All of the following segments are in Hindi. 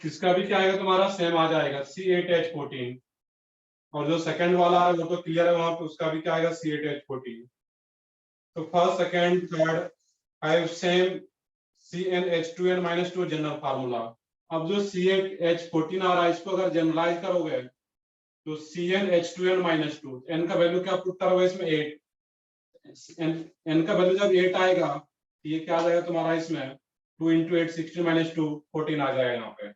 इसका भी क्या आएगा तुम्हारा सेम आ जाएगा C8H14। और जो सेकंड वाला है वो तो क्लियर है, वहां पे उसका भी क्या आएगा C8H14। तो first second third have same CnH2n-2 general formula. अब जो C8H14 आ रहा है इसको अगर जनरलाइज करोगे तो CnH2n-2, n का वैल्यू क्या पुट करोगे इसमें 8, n का वैल्यू जब 8 आएगा तो ये क्या आ जाएगा तुम्हारा इसमें 2 × 8 16 - 2 14 आ जाएगा यहाँ पे।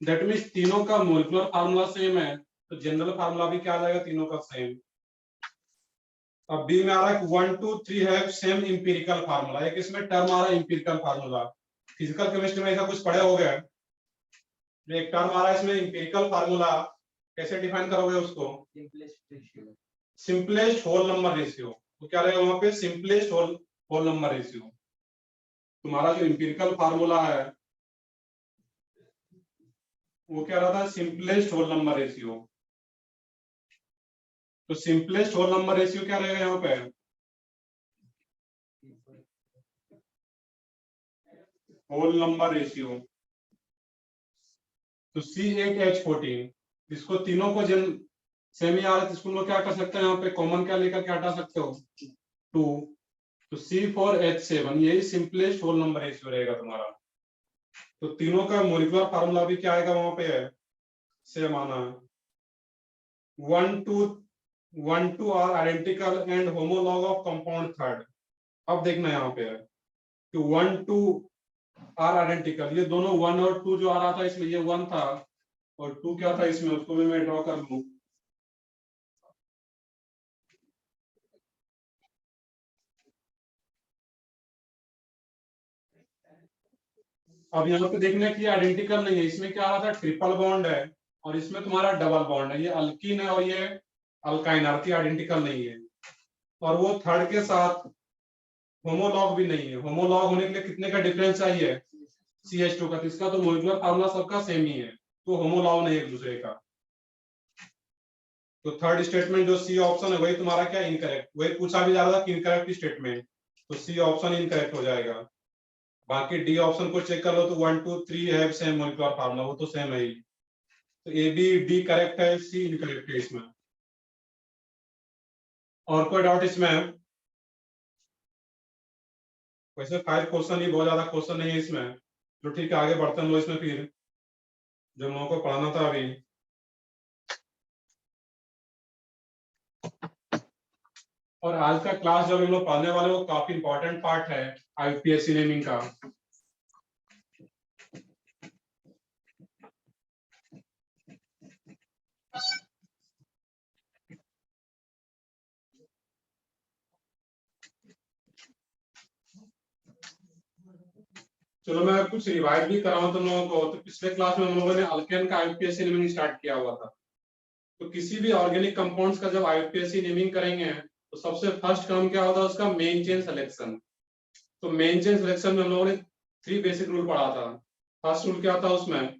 दैट मीन्स तीनों का मोलिकुलर फार्मूला सेम है, तो जनरल फार्मूला भी क्या आ जाएगा तीनों का सेम। अब बी में आ रहा है 1 2 3 है सेम इंपिरिकल फार्मूला। एक इसमें टर्म आ रहा है इंपिरिकल फार्मूला, फिजिकल केमिस्ट्री में ऐसा कुछ पढ़े हो गए। एक टर्म आ रहा है इसमें इंपिरिकल फार्मूला, कैसे डिफाइन करोगे उसको? Simplest whole number ratio. तो क्या रहेगा वहां पे सिंपलेस्ट होल नंबर रेशियो। तुम्हारा जो इंपिरिकल फार्मूला है वो क्या रहा था सिंपलेस्ट होल नंबर रेशियो। तो सिंपलेस्ट होल नंबर रेशियो क्या रहेगा यहाँ पे? Whole number ratio. तो C8H14 इसको तीनों को जन सेमी आ रहा है, इसको लोग क्या कर सकते हैं यहाँ पे कॉमन क्या लेकर के हटा सकते हो 2। तो C4H7 यही सिंपलेस्ट होल नंबर रेशियो रहेगा तुम्हारा। तो तीनों का मोलिकुलर फार्मूला भी क्या आएगा वहां पे है सेम आना है। 1 2 are identical and homologue of compound third. अब देखना यहाँ पे है कि 1 2 आर आइडेंटिकल, ये दोनों 1 और 2 जो आ रहा था इसमें ये 1 था और 2 क्या था इसमें, उसको भी मैं ड्रॉ कर लूं। अब यहाँ पे देखने की आइडेंटिकल नहीं है, इसमें क्या आ रहा था ट्रिपल बॉन्ड है और इसमें तुम्हारा डबल बॉन्ड है। ये अल्कीन है और ये अल्काइन, आरती आइडेंटिकल नहीं है। और वो थर्ड के साथ होमोलॉग भी नहीं है। होमोलॉग होने के लिए कितने का डिफरेंस चाहिए CH2 का, इसका तो मोलिकुलर फार्मूला सबका सेम ही है, तो होमोलॉग नहीं एक दूसरे का। तो थर्ड स्टेटमेंट जो सी ऑप्शन है वही तुम्हारा क्या इनकरेक्ट, वही पूछा भी जा रहा था कि इनकरेक्ट स्टेटमेंट, तो सी ऑप्शन इनकरेक्ट हो जाएगा। बाकी डी ऑप्शन को चेक कर लो तो 1 2 3 है सेम मोलिकुलर फार्मूला, वो तो सेम है ही। तो ए बी डी करेक्ट है, सी इनकरेक्ट है इसमें। और कोई डाउट इसमें? वैसे 5 क्वेश्चन ही बहुत ज्यादा क्वेश्चन नहीं है इसमें, तो ठीक है आगे बढ़ते हैं लोग इसमें फिर जो हम लोगों को पढ़ाना था अभी। और आज का क्लास जो हम लोग पढ़ने वाले वो काफी इंपॉर्टेंट पार्ट है IUPAC नेमिंग का। चलो मैं कुछ रिवाइज भी कराऊं तुम लोगों को। तो पिछले क्लास में हम लोगों ने अल्केन का IUPAC नेमिंग स्टार्ट किया हुआ था। तो किसी भी ऑर्गेनिक कंपाउंड्स का जब IUPAC नेमिंग करेंगे तो सबसे फर्स्ट काम क्या होता है उसका मेन चेन सिलेक्शन। तो मेन चेन सिलेक्शन में हम लोगों ने 3 बेसिक रूल पढ़ा था। फर्स्ट रूल क्या था उसमें,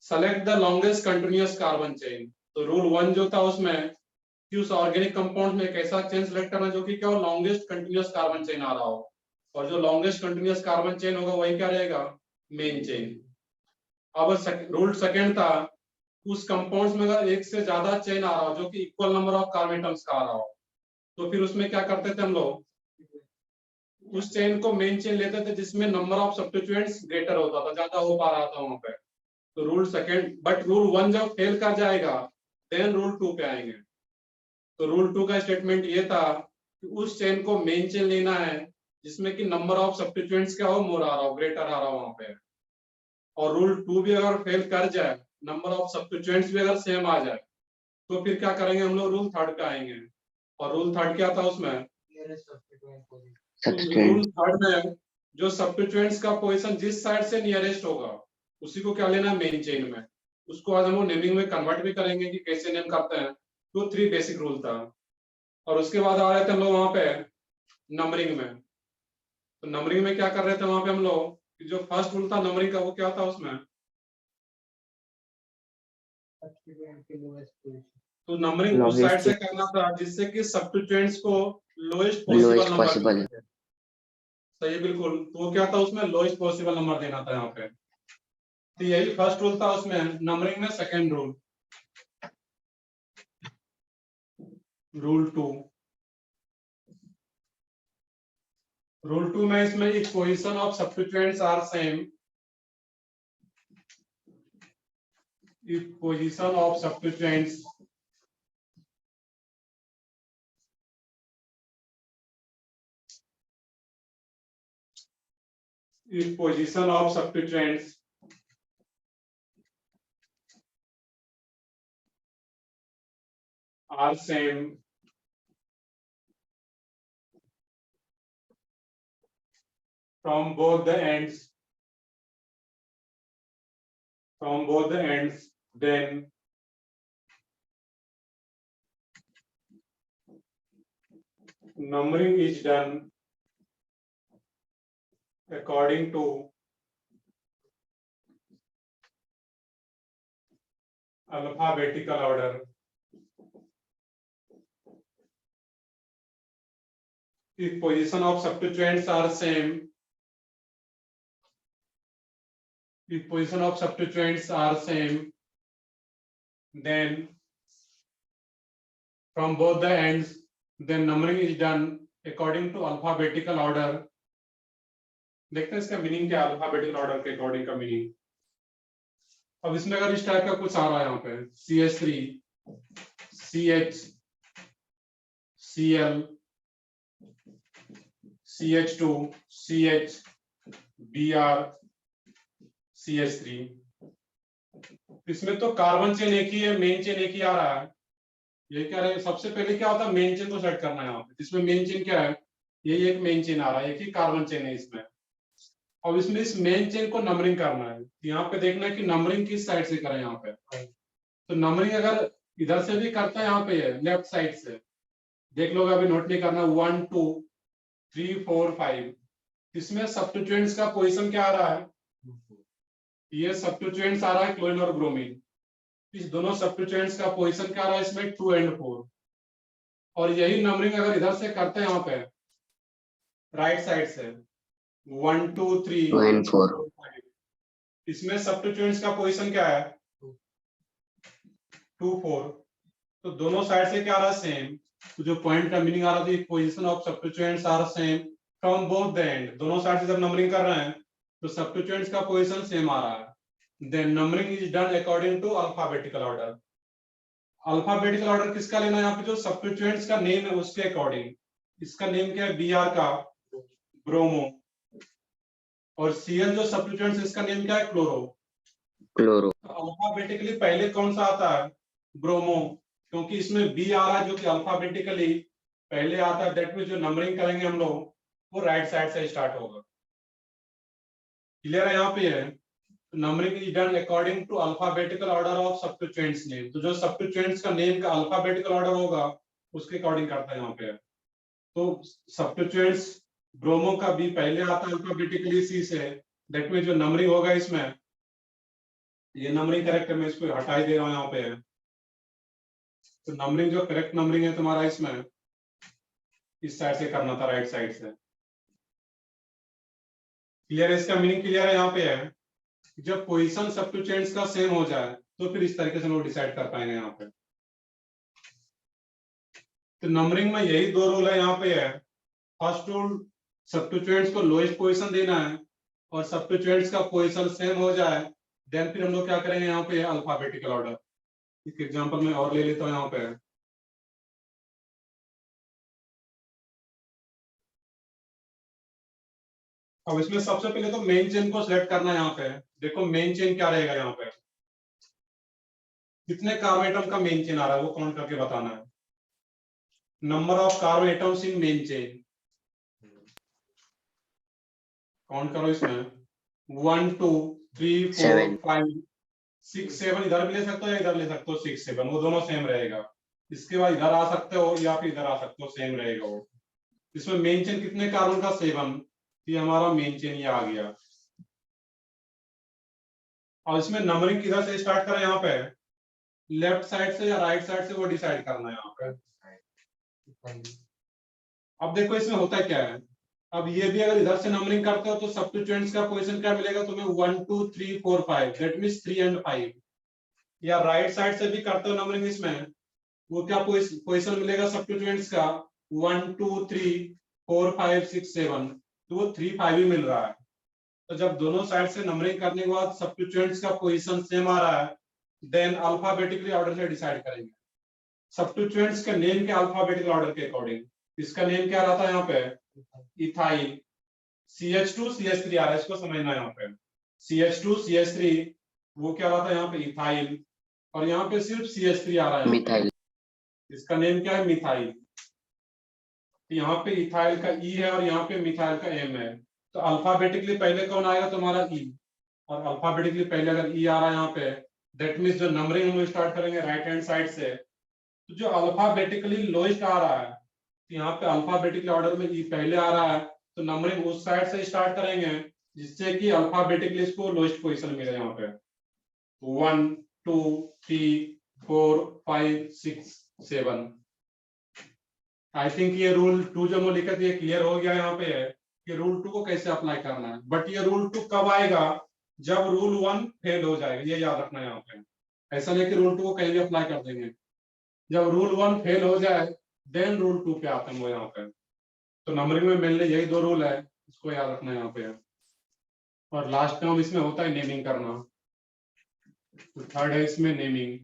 select the longest continuous carbon chain. तो रूल 1 जो था उसमें कि उस ऑर्गेनिक कंपाउंड में एक ऐसा चेन सेलेक्ट करना जो कि क्या हो लॉन्गेस्ट कंटिन्यूअस कार्बन चेन आ रहा हो, और जो लॉन्गेस्ट कंटिन्यूअस कार्बन चेन होगा वही क्या रहेगा मेन चेन। अब रूल सेकंड था उस कंपाउंड्स में अगर एक से ज्यादा चेन आ रहा हो जो कि equal number of carbon atoms का आ रहा हो, तो फिर उसमें क्या करते थे हम लोग, उस चेन को मेन चेन लेते थे जिसमें नंबर ऑफ सब्स्टिट्यूएंट्स ग्रेटर होता था, ज्यादा हो पा रहा था वहां पे। तो रूल सेकंड, बट रूल 1 जब फेल कर जाएगा देन रूल 2 पे आएंगे। तो रूल 2 का स्टेटमेंट ये था कि उस चेन को मेन चेन लेना है जिसमें कि नंबर ऑफ सब्स्टिट्यूएंट्स क्या हो मोर आ रहा हो, ग्रेटर आ रहा हो वहां पे। और रूल 2 भी अगर फेल कर जाए, नंबर ऑफ सब्स्टिट्यूएंट्स भी अगर सेम आ जाए, तो फिर क्या करेंगे हम लोग रूल 3 पे आएंगे। और रूल 3 क्या था उसमें, रूल 3 में जो सब्स्टिट्यूएंट्स का पोजीशन जिस साइड से नियरेस्ट होगा उसी को क्या लेना है मेन चेन में। उसको आज हम लोग नेमिंग में कन्वर्ट भी करेंगे कि कैसे नेम करते हैं। तो 3 बेसिक रूल था। और उसके बाद आ रहे थे हम लोग वहां पे नंबरिंग में। तो नंबरिंग में क्या कर रहे थे वहां पे हम लोग, जो फर्स्ट रूल था नंबरिंग का वो क्या था उसमें, तो नंबरिंग उस साइड से करना था जिससे कि सब्स्टिट्यूएंट्स को लोएस्ट पॉसिबल नंबर। सही बिल्कुल, तो वो क्या था उसमें लोएस्ट पॉसिबल नंबर देना था यहाँ पे। तो यही फर्स्ट रूल था उसमें, नंबरिंग में सेकेंड रूल, रूल 2। रूल 2 में इसमें if position of substituents are same, if position of substituents if position of substituents are same, from both the ends, then numbering is done according to alphabetical order. If position of substituents are same, if position of substituents are same, then from both the ends, then numbering is done according to alphabetical order. देखते हैं इसका मीनिंग क्या, अल्फाबेटिकल ऑर्डर के अकॉर्डिंग का मीनिंग। अब इसमें अगर इस टाइप का कुछ आ रहा है यहाँ पे CH3, CH, Cl, CH2, CH, Br, CH3, इसमें तो कार्बन चेन एक ही है, मेन चेन एक ही आ रहा है। ये क्या है, सबसे पहले क्या होता है, मेन चेन को सेट करना है यहाँ पे। इसमें मेन चेन क्या है, यही एक मेन चेन आ रहा है, एक ही कार्बन चेन है इसमें। अब इसमें इस मेन चेन को नंबरिंग करना है। यहाँ पे देखना है कि नंबरिंग किस साइड से करें यहाँ पे। तो नंबरिंग अगर इधर से भी करता है, यहाँ पे लेफ्ट साइड से देख लो, अभी नोट नहीं करना, 1 2 3 4 5, इसमें सब्स्टिट्यूएंट्स का पोजीशन क्या आ रहा है, ये सब्स्टिट्यूएंट्स आ रहा है क्लोरीन और ब्रोमीन। इस दोनों सब्स्टिट्यूएंट्स का पोजीशन क्या आ रहा है इसमें, 2 and 4। और यही नंबरिंग अगर इधर से करते हैं यहाँ पे राइट साइड से 1 2 3 and 4, इसमें सब्स्टिट्यूएंट्स का पोजीशन क्या है 2 4। तो दोनों साइड से क्या आ रहा है, सेम। तो जो पॉइंट का मीनिंग आ रहा था, position of substituents are same from both the end, दोनों साइड से जब नंबरिंग कर रहे हैं तो सब्स्टिट्यूएंट्स का पोजीशन सेम आ रहा है। Then numbering is done according to alphabetical order. Alphabetical order किसका लेना है यहाँ पे, जो सब्स्टिट्यूएंट्स का नेम है उसके अकॉर्डिंग। इसका नेम क्या है, Br का ब्रोमो, और Cl जो सब्स्टिट्यूएंट्स इसका नेम क्या है, क्लोरो। अल्फाबेटिकली पहले कौन सा आता है, ब्रोमो, क्योंकि इसमें B आ रहा है जो कि अल्फाबेटिकली पहले आता है। दैट मींस जो नंबरिंग करेंगे हम लोग वो राइट साइड से स्टार्ट होगा। क्लियर है यहाँ पे है, numbering is done according to alphabetical order of substituents name. तो जो सब्स्टिट्यूएंट्स का नेम का अल्फाबेटिकल ऑर्डर होगा उसके अकॉर्डिंग करता है यहाँ पे। तो सब्स्टिट्यूएंट्स ब्रोमो का B पहले आता है अल्फाबेटिकली C से, दैट मींस जो नंबरिंग होगा इसमें, ये नंबरिंग करेक्ट है, मैं इसको हटा ही दे रहा हूँ यहाँ पे। तो नंबरिंग जो करेक्ट नंबरिंग है तुम्हारा इसमें इस साइड से करना था, राइट साइड से। क्लियर है, इसका मीनिंग क्लियर है यहाँ पे है। जब पोजीशन सब्स्टिट्यूएंट्स का सेम हो जाए तो फिर इस तरीके से लोग डिसाइड कर पाएंगे यहाँ पे। तो नंबरिंग में यही दो रूल है यहाँ पे है। फर्स्ट रूल, सब्स्टिट्यूएंट्स को लोएस्ट पोजीशन देना है, और सब्स्टिट्यूएंट्स का पोजीशन सेम हो जाए देन फिर हम लोग क्या करेंगे यहाँ पे, अल्फाबेटिकल ऑर्डर। एक एग्जांपल मैं और ले लेता हूँ यहाँ पे। अब इसमें सबसे पहले तो मेन चेन को सिलेक्ट करना है यहाँ पे। देखो मेन चेन क्या रहेगा यहाँ पे, कितने कार्बन एटम का मेन चेन आ रहा है वो काउंट करके बताना है। Number of carbon atoms in main chain count करो इसमें, 1 2 3 4 5 6 7, इधर भी ले सकते हो या इधर ले सकते हो 6 7, वो दोनों सेम रहेगा। इसके बाद इधर आ सकते हो या फिर इधर आ सकते हो, सेम रहेगा वो। इसमें मेन चेन कितने कार्बन का, 7, ये हमारा मेन चेन ये आ गया। और इसमें नंबरिंग किधर से स्टार्ट करें, यहाँ पे लेफ्ट साइड से या राइट साइड से वो डिसाइड करना है यहाँ पे। अब देखो इसमें होता क्या है, अब ये भी अगर इधर से नंबरिंग करते हो तो सब्स्टिट्यूएंट्स का पोजीशन क्या मिलेगा तुम्हें 1 2 3 4 5, दैट मींस 3 एंड 5। या राइट साइड से भी करते हो नंबरिंग इसमें, वो क्या पोजीशन मिलेगा सब्स्टिट्यूएंट्स का 1 2 3 4 5 6 7, तो वो 3 5 ही मिल रहा है। तो जब दोनों साइड से नंबरिंग करने के बाद सब्स्टिट्यूएंट्स का पोजीशन सेम आ रहा है, देन अल्फाबेटिकली ऑर्डर से डिसाइड करेंगे सब्स्टिट्यूएंट्स के नेम के अल्फाबेटिकल ऑर्डर के अकॉर्डिंग। इसका नेम क्या रहता है यहाँ पे, इथाइल। CH2 CH3 आ रहा है, इसको समझना यहाँ पे। CH2 CH3 वो क्या रहता है यहाँ पे, इथाइल। और यहाँ पे सिर्फ CH3 आ रहा है, मिथाइल। इसका नेम क्या है, मिथाइल। यहाँ पे इथाइल का ई है और यहाँ पे मिथाइल का एम है। तो अल्फाबेटिकली पहले कौन आएगा तुम्हारा, ई। और अल्फाबेटिकली पहले अगर ई आ रहा है यहाँ पे, दैट मीन्स जो नंबरिंग हम स्टार्ट करेंगे राइट हैंड साइड से, तो जो अल्फाबेटिकली लोएस्ट आ रहा है, तो यहाँ पे अल्फाबेटिकली ऑर्डर में ई पहले आ रहा है, तो नंबरिंग उस साइड से स्टार्ट करेंगे जिससे कि अल्फाबेटिकली इसको लोएस्ट पोजीशन मिले। यहाँ पे 1 2 3 4 5 6 7। आई थिंक ये रूल 2 जो मैं लिखा था ये क्लियर हो गया यहाँ पे है कि रूल 2 को कैसे अप्लाई करना है। बट ये रूल 2 कब आएगा, जब रूल 1 फेल हो जाएगा, ये याद रखना है यहाँ पे। ऐसा नहीं कि रूल 2 को कहीं भी अप्लाई कर देंगे, जब रूल 1 फेल हो जाए देन रूल 2 पे आते हैं वो यहाँ पे। तो नंबरिंग में मेनली यही 2 रूल है, इसको याद रखना है यहाँ पे। और लास्ट टर्म इसमें होता है नेमिंग करना, तो थर्ड है इसमें नेमिंग।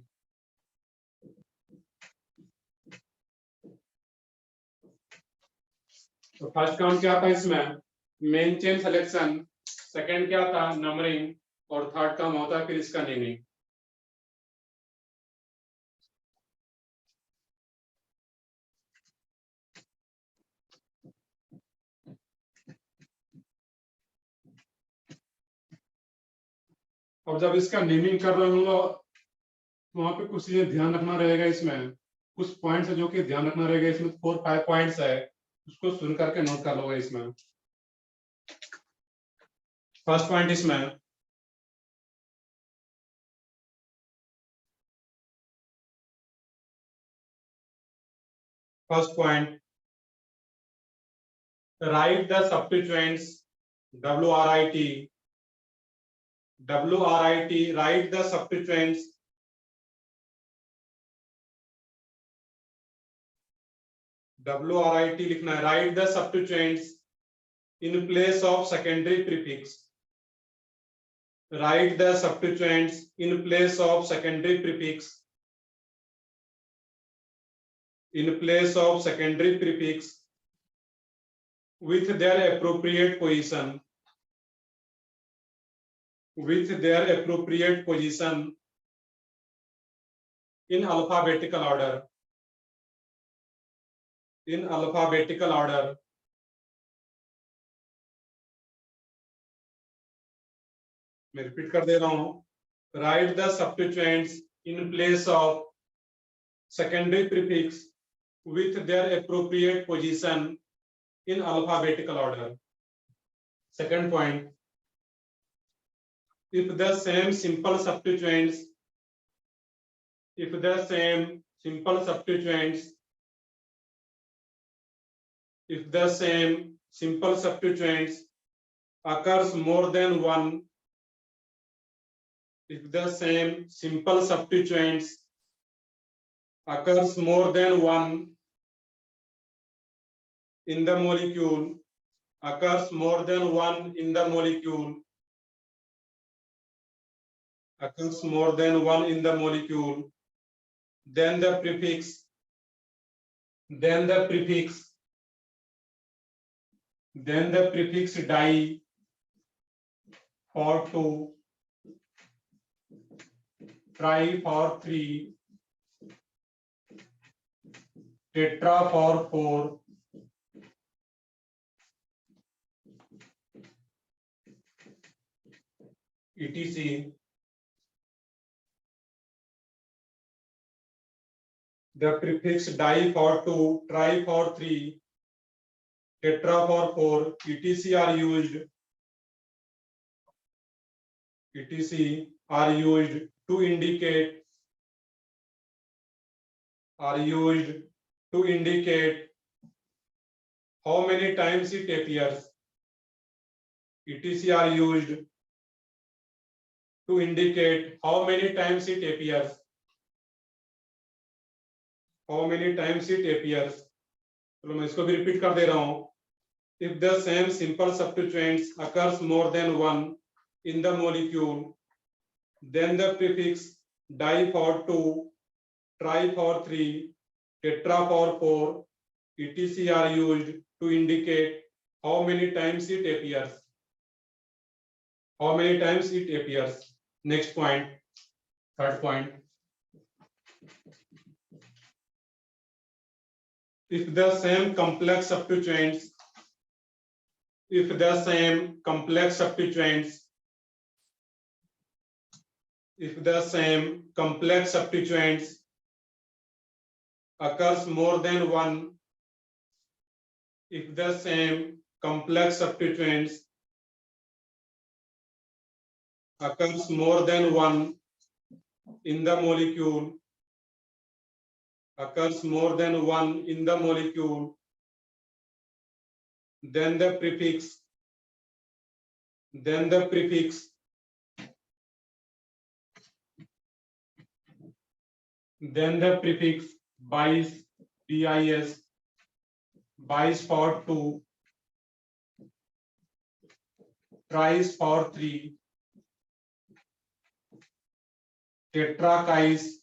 तो फर्स्ट काम क्या था इसमें, मेन चेन सिलेक्शन। सेकंड क्या था, नंबरिंग। और थर्ड काम होता है फिर इसका नेमिंग। और जब इसका नेमिंग कर रहे होंगे तो वहां पे कुछ चीजें ध्यान रखना रहेगा। इसमें कुछ पॉइंट्स है जो कि ध्यान रखना रहेगा। इसमें 4-5 पॉइंट्स है, उसको सुन करके नोट कर लोगे इसमें। फर्स्ट पॉइंट इसमें, first point, right the substituents WRIT, write the substituents WRIT लिखना है, write the substituents in place of secondary prefix, write the substituents in place of secondary prefix, in place of secondary prefix with their appropriate position, with their appropriate position in alphabetical order, in alphabetical order. मैं रिपीट कर दे रहा हूं, write the substituents in place of secondary prefix with their appropriate position in alphabetical order. Second point, if the same simple substituents, if the same simple substituents, if the same simple substituents occurs more than one, if the same simple substituents occurs more than one in the molecule, occurs more than one in the molecule, occurs more than one in the molecule, then the prefix, then the prefix di for 2, tri for 3, tetra for 4, etc. The prefix di for 2, tri for 3, tetra for 4, etc. are used, etc. are used to indicate, are used to indicate how many times it appears. etc are used to indicate how many times it appears. How many times it appears. चलो मैं इसको भी रिपीट कर दे रहा हूं. If the same simple substituents occurs more than one in the molecule, then the prefix di for 2, tri for 3, tetra for 4, etc are used to indicate how many times it appears. How many times it appears. Next point, third point. If the same complex substituents, if the same complex substituents, if the same complex substituents occurs more than one, if the same complex substituents occurs more than one in the molecule, occurs more than one in the molecule, then the prefix bis, bis, bis for 2, tris for 3, tetrakais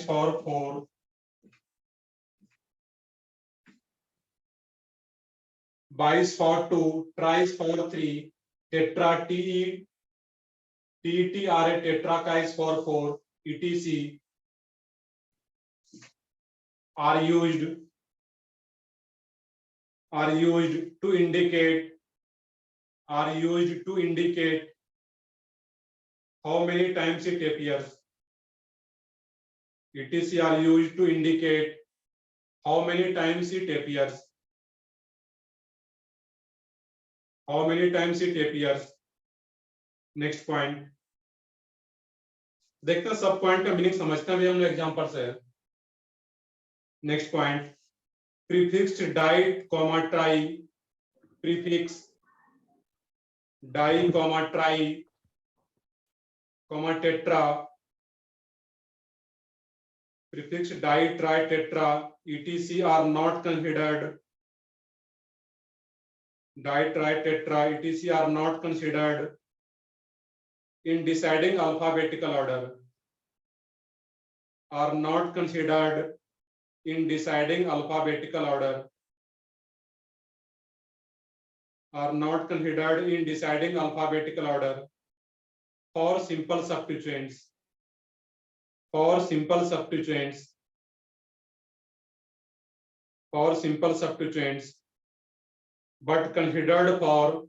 for 4, bis for 2, tris for 3, tetra TET are a tetrakais for 4, etc are used to indicate how many times it appears. etc are used to indicate how many times it appears. How many times it appears. Next point. देखते हैं सब पॉइंट का मीनिंग समझते हैं भी हम लोग एग्जांपल से. Next point. Prefixed di comma tri, prefix di comma tri comma tetra, prefix di, tri, tetra, etc are not considered. Di, tri, tetra, etc are not considered in deciding alphabetical order. Are not considered in deciding alphabetical order. Are not considered in deciding alphabetical order for simple substituents. For simple substituents, but considered for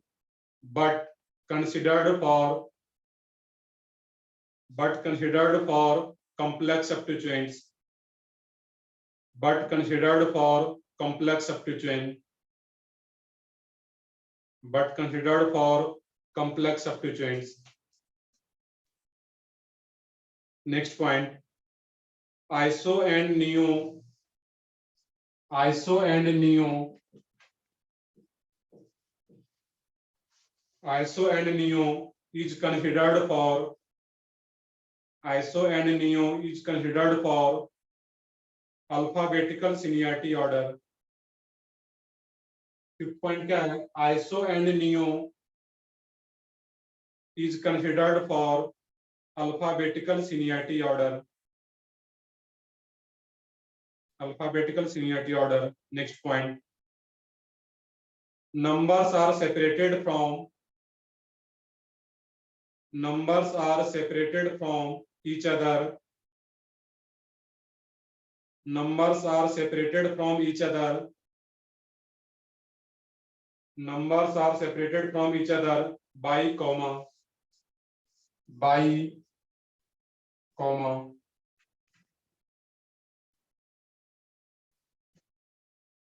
complex substituents, but considered for complex substituent, but considered for complex substituents. Next point. Iso and neo is considered for alphabetical seniority order. Fifth point क्या है? Iso and neo is considered for alphabetical seniority order. Alphabetical seniority order. Next point. Numbers are separated from each other. Numbers are separated from each other. Numbers are separated from each other by comma. By comma.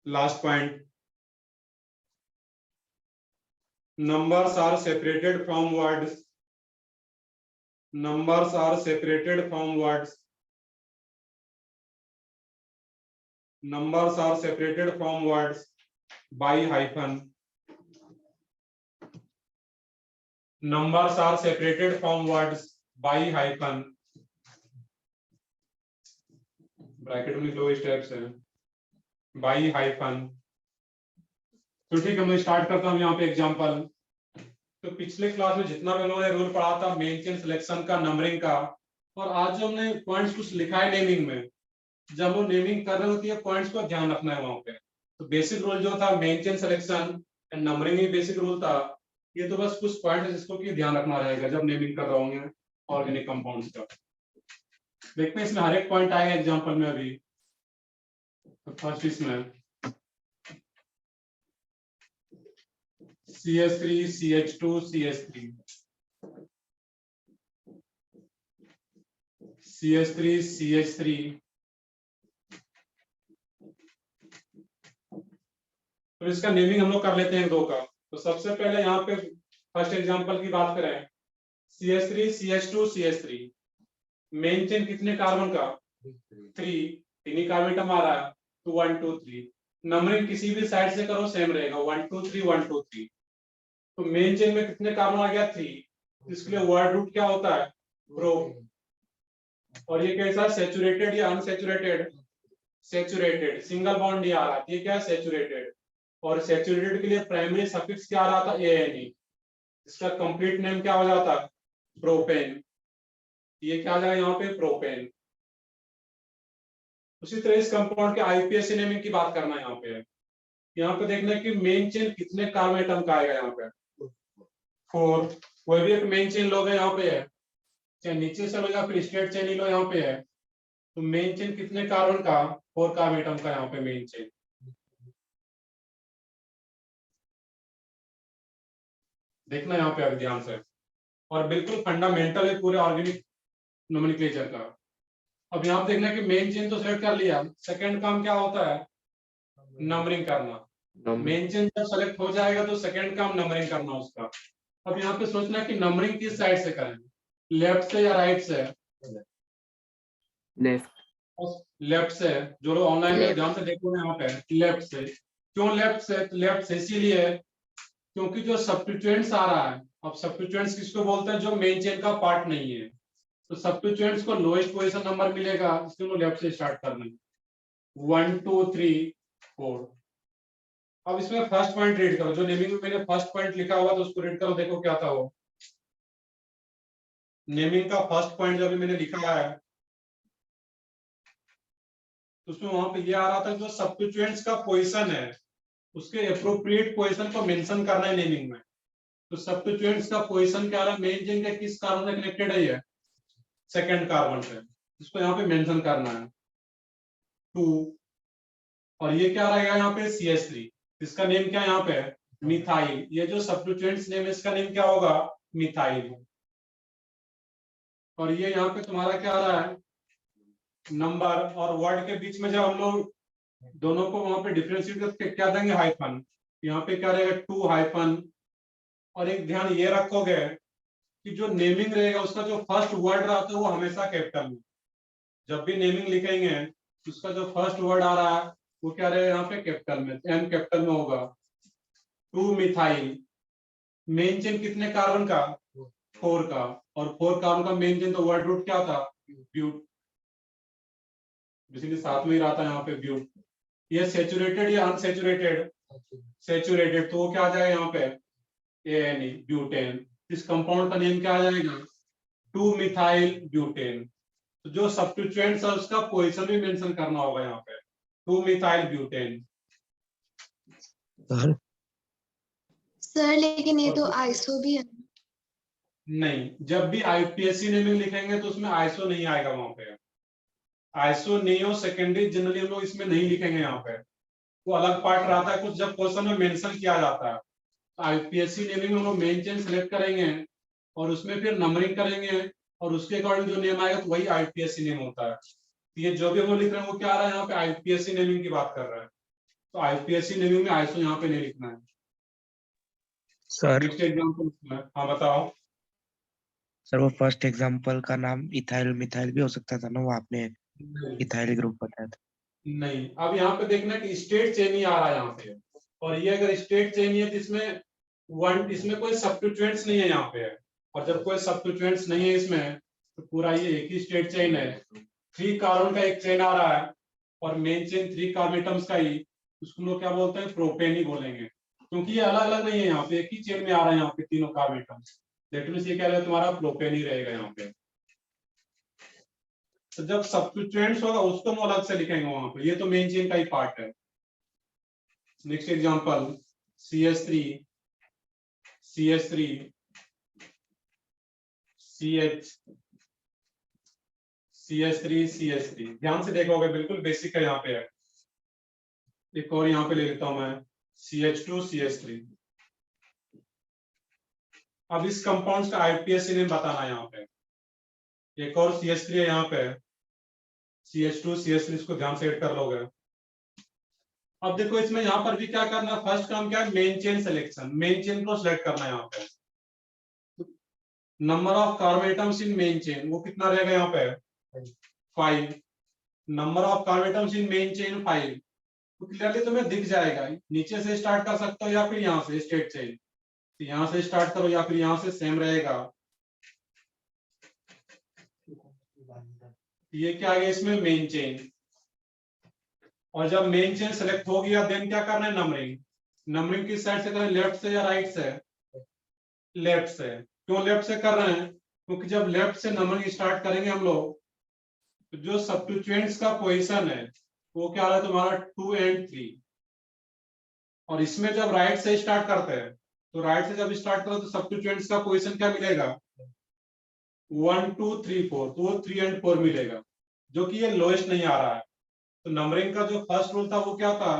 Last point. Numbers are separated from words. Numbers are separated from words numbers are separated from words by hyphen. Numbers are separated from words by hyphen. Bracket में दो स्टेप्स हैं, by hyphen. तो ठीक है, मैं स्टार्ट करता हूँ यहाँ पे एग्जांपल. तो पिछले क्लास में जितना भी लोगों ने रूल पढ़ा था मेन चेन सिलेक्शन का, नंबरिंग का, और आज जो हमने पॉइंट्स कुछ लिखा है नेमिंग में, जब वो नेमिंग कर रहे होती है पॉइंट्स को ध्यान रखना है वहां पे. तो बेसिक रूल जो था main chain selection and numbering में बेसिक रूल था. ये तो बस कुछ पॉइंट है जिसको कि ध्यान रखना रहेगा जब नेमिंग कर रहे होंगे ऑर्गेनिक कंपाउंड्स का. देखते हैं इसमें हर एक पॉइंट आएगा एग्जांपल में अभी. तो फर्स्ट इसमें CH3 CH2 CH3 CH3 CH3. तो इसका नेमिंग हम लोग कर लेते हैं दो का. तो सबसे पहले यहाँ पे फर्स्ट एग्जांपल की बात करें, CH3 CH2 CH3. Main chain कितने कार्बन का? 3. तीन ही कार्बन एटम आ रहा है तो 1 2 3. नंबरिंग किसी भी साइड से करो सेम रहेगा 1 2 3 1 2 3. तो मेन चेन में कितने कार्बन आ गया? 3. इसके लिए वर्ड रूट क्या होता है? प्रो. और ये कैसा, सैचुरेटेड या अनसैचुरेटेड? सैचुरेटेड. सिंगल बॉन्ड ये आ रहा है, ये क्या है? सैचुरेटेड. और सैचुरेटेड के लिए प्राइमरी सफिक्स क्या आ रहा था? ANE. इसका कंप्लीट नेम क्या हो जाता? प्रोपेन. ये क्या आ जाएगा यहाँ पे? प्रोपेन. उसी तरह इस कंपाउंड के IUPAC नेमिंग की बात करना है यहाँ पे. यहाँ पे देखना है कि मेन चेन कितने कार्बन एटम का आएगा यहाँ पे? 4. कोई भी एक मेन चेन लोगे यहाँ पे है, चाहे नीचे से लो या फिर स्ट्रेट चेन ही लो यहाँ पे है. तो मेन चेन कितने कार्बन का? 4 कार्बन एटम का यहाँ पे मेन चेन. देखना यहाँ पे अभी ध्यान से, और बिल्कुल फंडामेंटल है पूरे ऑर्गेनिक नोमेनक्लेचर का. अब यहाँ पे देखना कि मेन चेन तो सेलेक्ट कर लिया, सेकंड काम क्या होता है? नंबरिंग करना. मेन चेन जब सेलेक्ट हो जाएगा तो सेकंड काम नंबरिंग करना उसका. अब यहाँ पे सोचना कि नंबरिंग किस साइड से करें, लेफ्ट से या राइट से? लेफ्ट. लेफ्ट से. जो लोग ऑनलाइन में ध्यान से देखो यहाँ पे लेफ्ट से. क्यों लेफ्ट से? तो लेफ्ट से इसीलिए क्योंकि जो सब्स्टिट्यूएंट्स आ रहा है, अब सब्स्टिट्यूएंट्स किसको बोलते हैं? जो मेन चेन का पार्ट नहीं है. तो सब्स्टिट्यूएंट्स को लोएस्ट पोजीशन नंबर मिलेगा, इसलिए लेफ्ट से स्टार्ट करना है. 1 2 3 4. अब इसमें फर्स्ट पॉइंट रीड करो, जो नेमिंग में मैंने फर्स्ट पॉइंट लिखा हुआ तो उसको रीड करो, देखो क्या था वो. नेमिंग का फर्स्ट पॉइंट जो अभी मैंने लिखा है तो उसमें वहां पे ये आ रहा था जो सब्स्टिट्यूएंट्स का पोजीशन है उसके एप्रोप्रिएट पोजीशन को मेंशन करना है नेमिंग में. तो सब्स्टिट्यूएंट्स का पोजीशन क्या है? मेन चेन के किस कार्बन से कनेक्टेड है? ये सेकंड कार्बन से. इसको यहाँ पे मेंशन करना है 2. और ये क्या रहेगा यहाँ पे? CH3. इसका नेम क्या यहाँ पे है? मिथाइल. ये जो सब्स्टिट्यूएंट्स नेम है इसका नेम क्या होगा? मिथाइल. और ये यहाँ पे तुम्हारा क्या आ रहा है? नंबर. और वर्ड के बीच में जब हम लोग दोनों को वहां पे डिफरेंशिएट करके क्या देंगे? हाइफन. यहाँ पे क्या रहेगा? 2 हाइफन. और एक ध्यान ये रखोगे कि जो नेमिंग रहेगा उसका जो फर्स्ट वर्ड रहता है वो हमेशा कैपिटल में. जब भी नेमिंग लिखेंगे उसका जो फर्स्ट वर्ड आ रहा है वो क्या रहेगा यहाँ पे? कैपिटल में. एम कैपिटल में होगा. 2 मिथाइल. मेन चेन कितने कार्बन का? 4 का. और 4 कार्बन का मेन चेन तो वर्ड रूट क्या था? ब्यूट. इसीलिए साथ में ही रहा था यहाँ पे ब्यूट. ये सैचुरेटेड या अनसैचुरेटेड? सैचुरेटेड. तो वो क्या आ जाएगा यहाँ पे? ANE. ब्यूटेन. इस कंपाउंड का नेम क्या आ जाएगा? 2 मिथाइल ब्यूटेन. तो जो सब्स्टिट्यूएंट्स है उसका पोजीशन भी मेंशन करना होगा यहाँ पे. 2 मिथाइल ब्यूटेन. सर लेकिन ये तो आइसो भी है. नहीं, जब भी IUPAC नेमिंग लिखेंगे तो उसमें आइसो नहीं आएगा वहां पे. आइसो नियो सेकेंडरी जनरली हम लोग इसमें नहीं लिखेंगे यहाँ पे, वो अलग पार्ट रहता है कुछ जब क्वेश्चन में मेंशन किया जाता है. IUPAC नेमिंग में हम लोग मेन चेन सेलेक्ट करेंगे और उसमें फिर नंबरिंग करेंगे और उसके अकॉर्डिंग जो नेम आएगा तो वही IUPAC नेम होता है. ये जो भी हम लोग लिख रहे हैं वो क्या आ रहा है यहाँ पे? IUPAC नेमिंग की बात कर रहा है. तो IUPAC नेमिंग में आइसो यहाँ पे नहीं लिखना है. Sir next example. हाँ बताओ. सर वो फर्स्ट एग्जांपल का नाम इथाइल मिथाइल भी हो सकता था ना, वो आपने इथाइल ग्रुप बताया था. नहीं, अब यहाँ पे देखना कि स्टेट चेन ही आ रहा है यहाँ पे, और ये अगर स्टेट चेन ही है तो इसमें कोई सब्स्टिट्यूएंट्स नहीं है यहाँ पे, और जब कोई सब्स्टिट्यूएंट्स नहीं है इसमें तो पूरा ये एक ही स्टेट चेन है। 3 कार्बन का एक चेन आ रहा है और मेन चेन 3 कार्बन एटम्स का ही, उसको लोग क्या बोलते हैं, प्रोपेन ही बोलेंगे, क्योंकि ये अलग अलग नहीं है, यहाँ पे एक ही चेन में आ रहा है यहाँ पे तीनों कार्बन एटम्स। दैट मींस ये क्या रहेगा, तुम्हारा प्रोपेन ही रहेगा यहाँ पे। तो जब सब्स्टिट्यूएंट्स होगा उसको हम अलग से लिखेंगे वहां पे, ये तो मेन चेन का ही पार्ट है। Next example CH3 CH3 CH CH3 CH3, ध्यान से देखोगे बिल्कुल बेसिक है यहाँ पे है। एक और यहाँ पे ले लेता हूं मैं CH2 CH3। अब इस कंपाउंड्स का आईपीएससी नेम बताना है यहाँ पे। एक और CH3 है यहाँ पे, CH2 CH3, इसको ध्यान से ऐड कर लोगे। अब देखो इसमें यहाँ पर भी क्या करना है, फर्स्ट काम क्या है, main chain selection, main chain को सिलेक्ट करना है यहाँ पे। Number of carbon atoms in main chain वो कितना रहेगा यहाँ पे, 5। Number of carbon atoms in main chain 5, तो क्लियरली तुम्हें दिख जाएगा, नीचे से स्टार्ट कर सकते हो या फिर यहाँ से स्टेट चेन, तो यहाँ से स्टार्ट करो या फिर यहाँ से, सेम रहेगा। ये क्या आ गया इसमें, मेन चेन। और जब मेन चेन सेलेक्ट हो गया देन क्या करना है, नंबरिंग। नंबरिंग किस साइड से करें, लेफ्ट से या राइट से, लेफ्ट से। क्यों लेफ्ट से कर रहे हैं, क्योंकि जब लेफ्ट से नंबरिंग स्टार्ट करेंगे हम लोग तो जो सब्स्टिट्यूएंट्स का पोजीशन है वो क्या है तुम्हारा 2 और 3, और इसमें जब राइट से स्टार्ट करते हैं तो राइट से जब स्टार्ट करो तो सब्स्टिट्यूएंट्स का पोजीशन क्या मिलेगा, 1 2 3 4, तो वो 3 और 4 मिलेगा, जो कि ये लोएस्ट नहीं आ रहा है। तो नंबरिंग का जो फर्स्ट रूल था वो क्या था,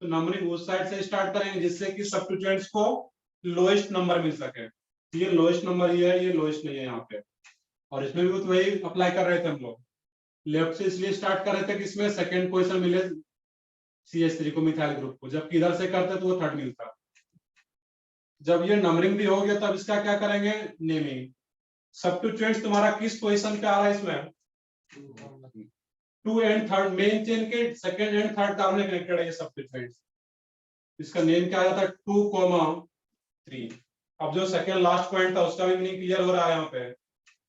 तो नंबरिंग उस साइड से स्टार्ट करेंगे जिससे कि सब्स्टिट्यूएंट्स को लोएस्ट नंबर मिल सके। ये लोएस्ट नंबर ही है, ये लोएस्ट नहीं है यहाँ पे। और इसमें भी तो वही अप्लाई कर रहे थे हम लोग, लेफ्ट से इसलिए स्टार्ट कर रहे थे कि इसमें सेकंड पोजीशन मिले CH3 को, मिथाइल ग्रुप को, जबकि इधर से करते तो वो थर्ड मिलता। जब ये नंबरिंग भी हो गया तब इसका क्या करेंगे, नेमिंग। सब्स्टिट्यूएंट्स तुम्हारा किस पोजीशन पे आ रहा है इसमें, 2 और 3, मेन चेन के second and third carbon connected है ये सब्स्टिट्यूएंट्स। इसका नेम क्या आया था, 2,3। अब जो सेकंड लास्ट पॉइंट था उसका भी मीनिंग क्लियर हो रहा है यहाँ पे।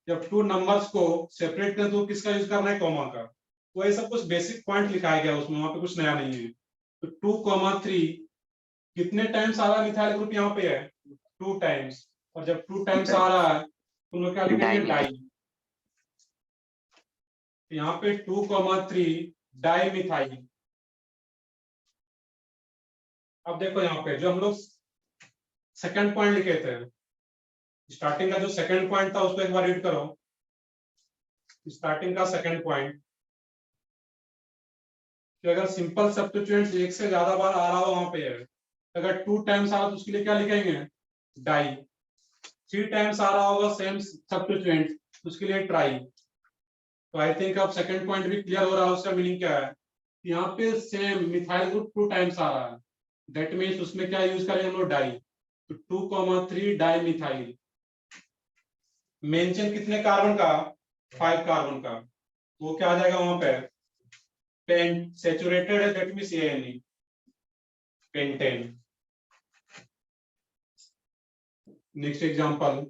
जब 2 नंबर्स को सेपरेट करें तो किसका यूज करना है, कॉमा का। तो ये सब कुछ बेसिक पॉइंट लिखाया गया उसमें, वहां पे कुछ नया नहीं है। तो 2,3 कितने टाइम्स आ रहा है मिथाइल ग्रुप यहाँ पे है, 2 टाइम्स, और जब 2 टाइम्स आ रहा है तो लोग क्या लिखेंगे, डाई। यहाँ पे 2,3 डाई मिथाइल। अब देखो यहाँ पे जो हम लोग सेकंड पॉइंट लिखे थे, स्टार्टिंग का जो सेकंड पॉइंट था उसको एक बार रीड करो। स्टार्टिंग का सेकंड पॉइंट कि अगर सिंपल सब्स्टिट्यूएंट्स एक से ज्यादा बार आ रहा हो वहां पे है, अगर 2 टाइम्स आ रहा तो उसके लिए क्या लिखेंगे, डाई। 3 टाइम्स आ रहा होगा सेम सब्स्टिट्यूएंट तो उसके लिए ट्राई। तो आई थिंक अब सेकंड पॉइंट भी क्लियर हो रहा है, उसका मीनिंग क्या है, यहाँ पे सेम मिथाइल ग्रुप 2 टाइम्स आ रहा है, दैट मीन्स उसमें क्या यूज करेंगे हम लोग, डाई। तो 2,3 डाई मिथाइल। मेन चेन कितने कार्बन का, 5 कार्बन का, वो क्या आ जाएगा वहां पे, पेंट सैचुरेटेड है, that means ANE, pentane. Next example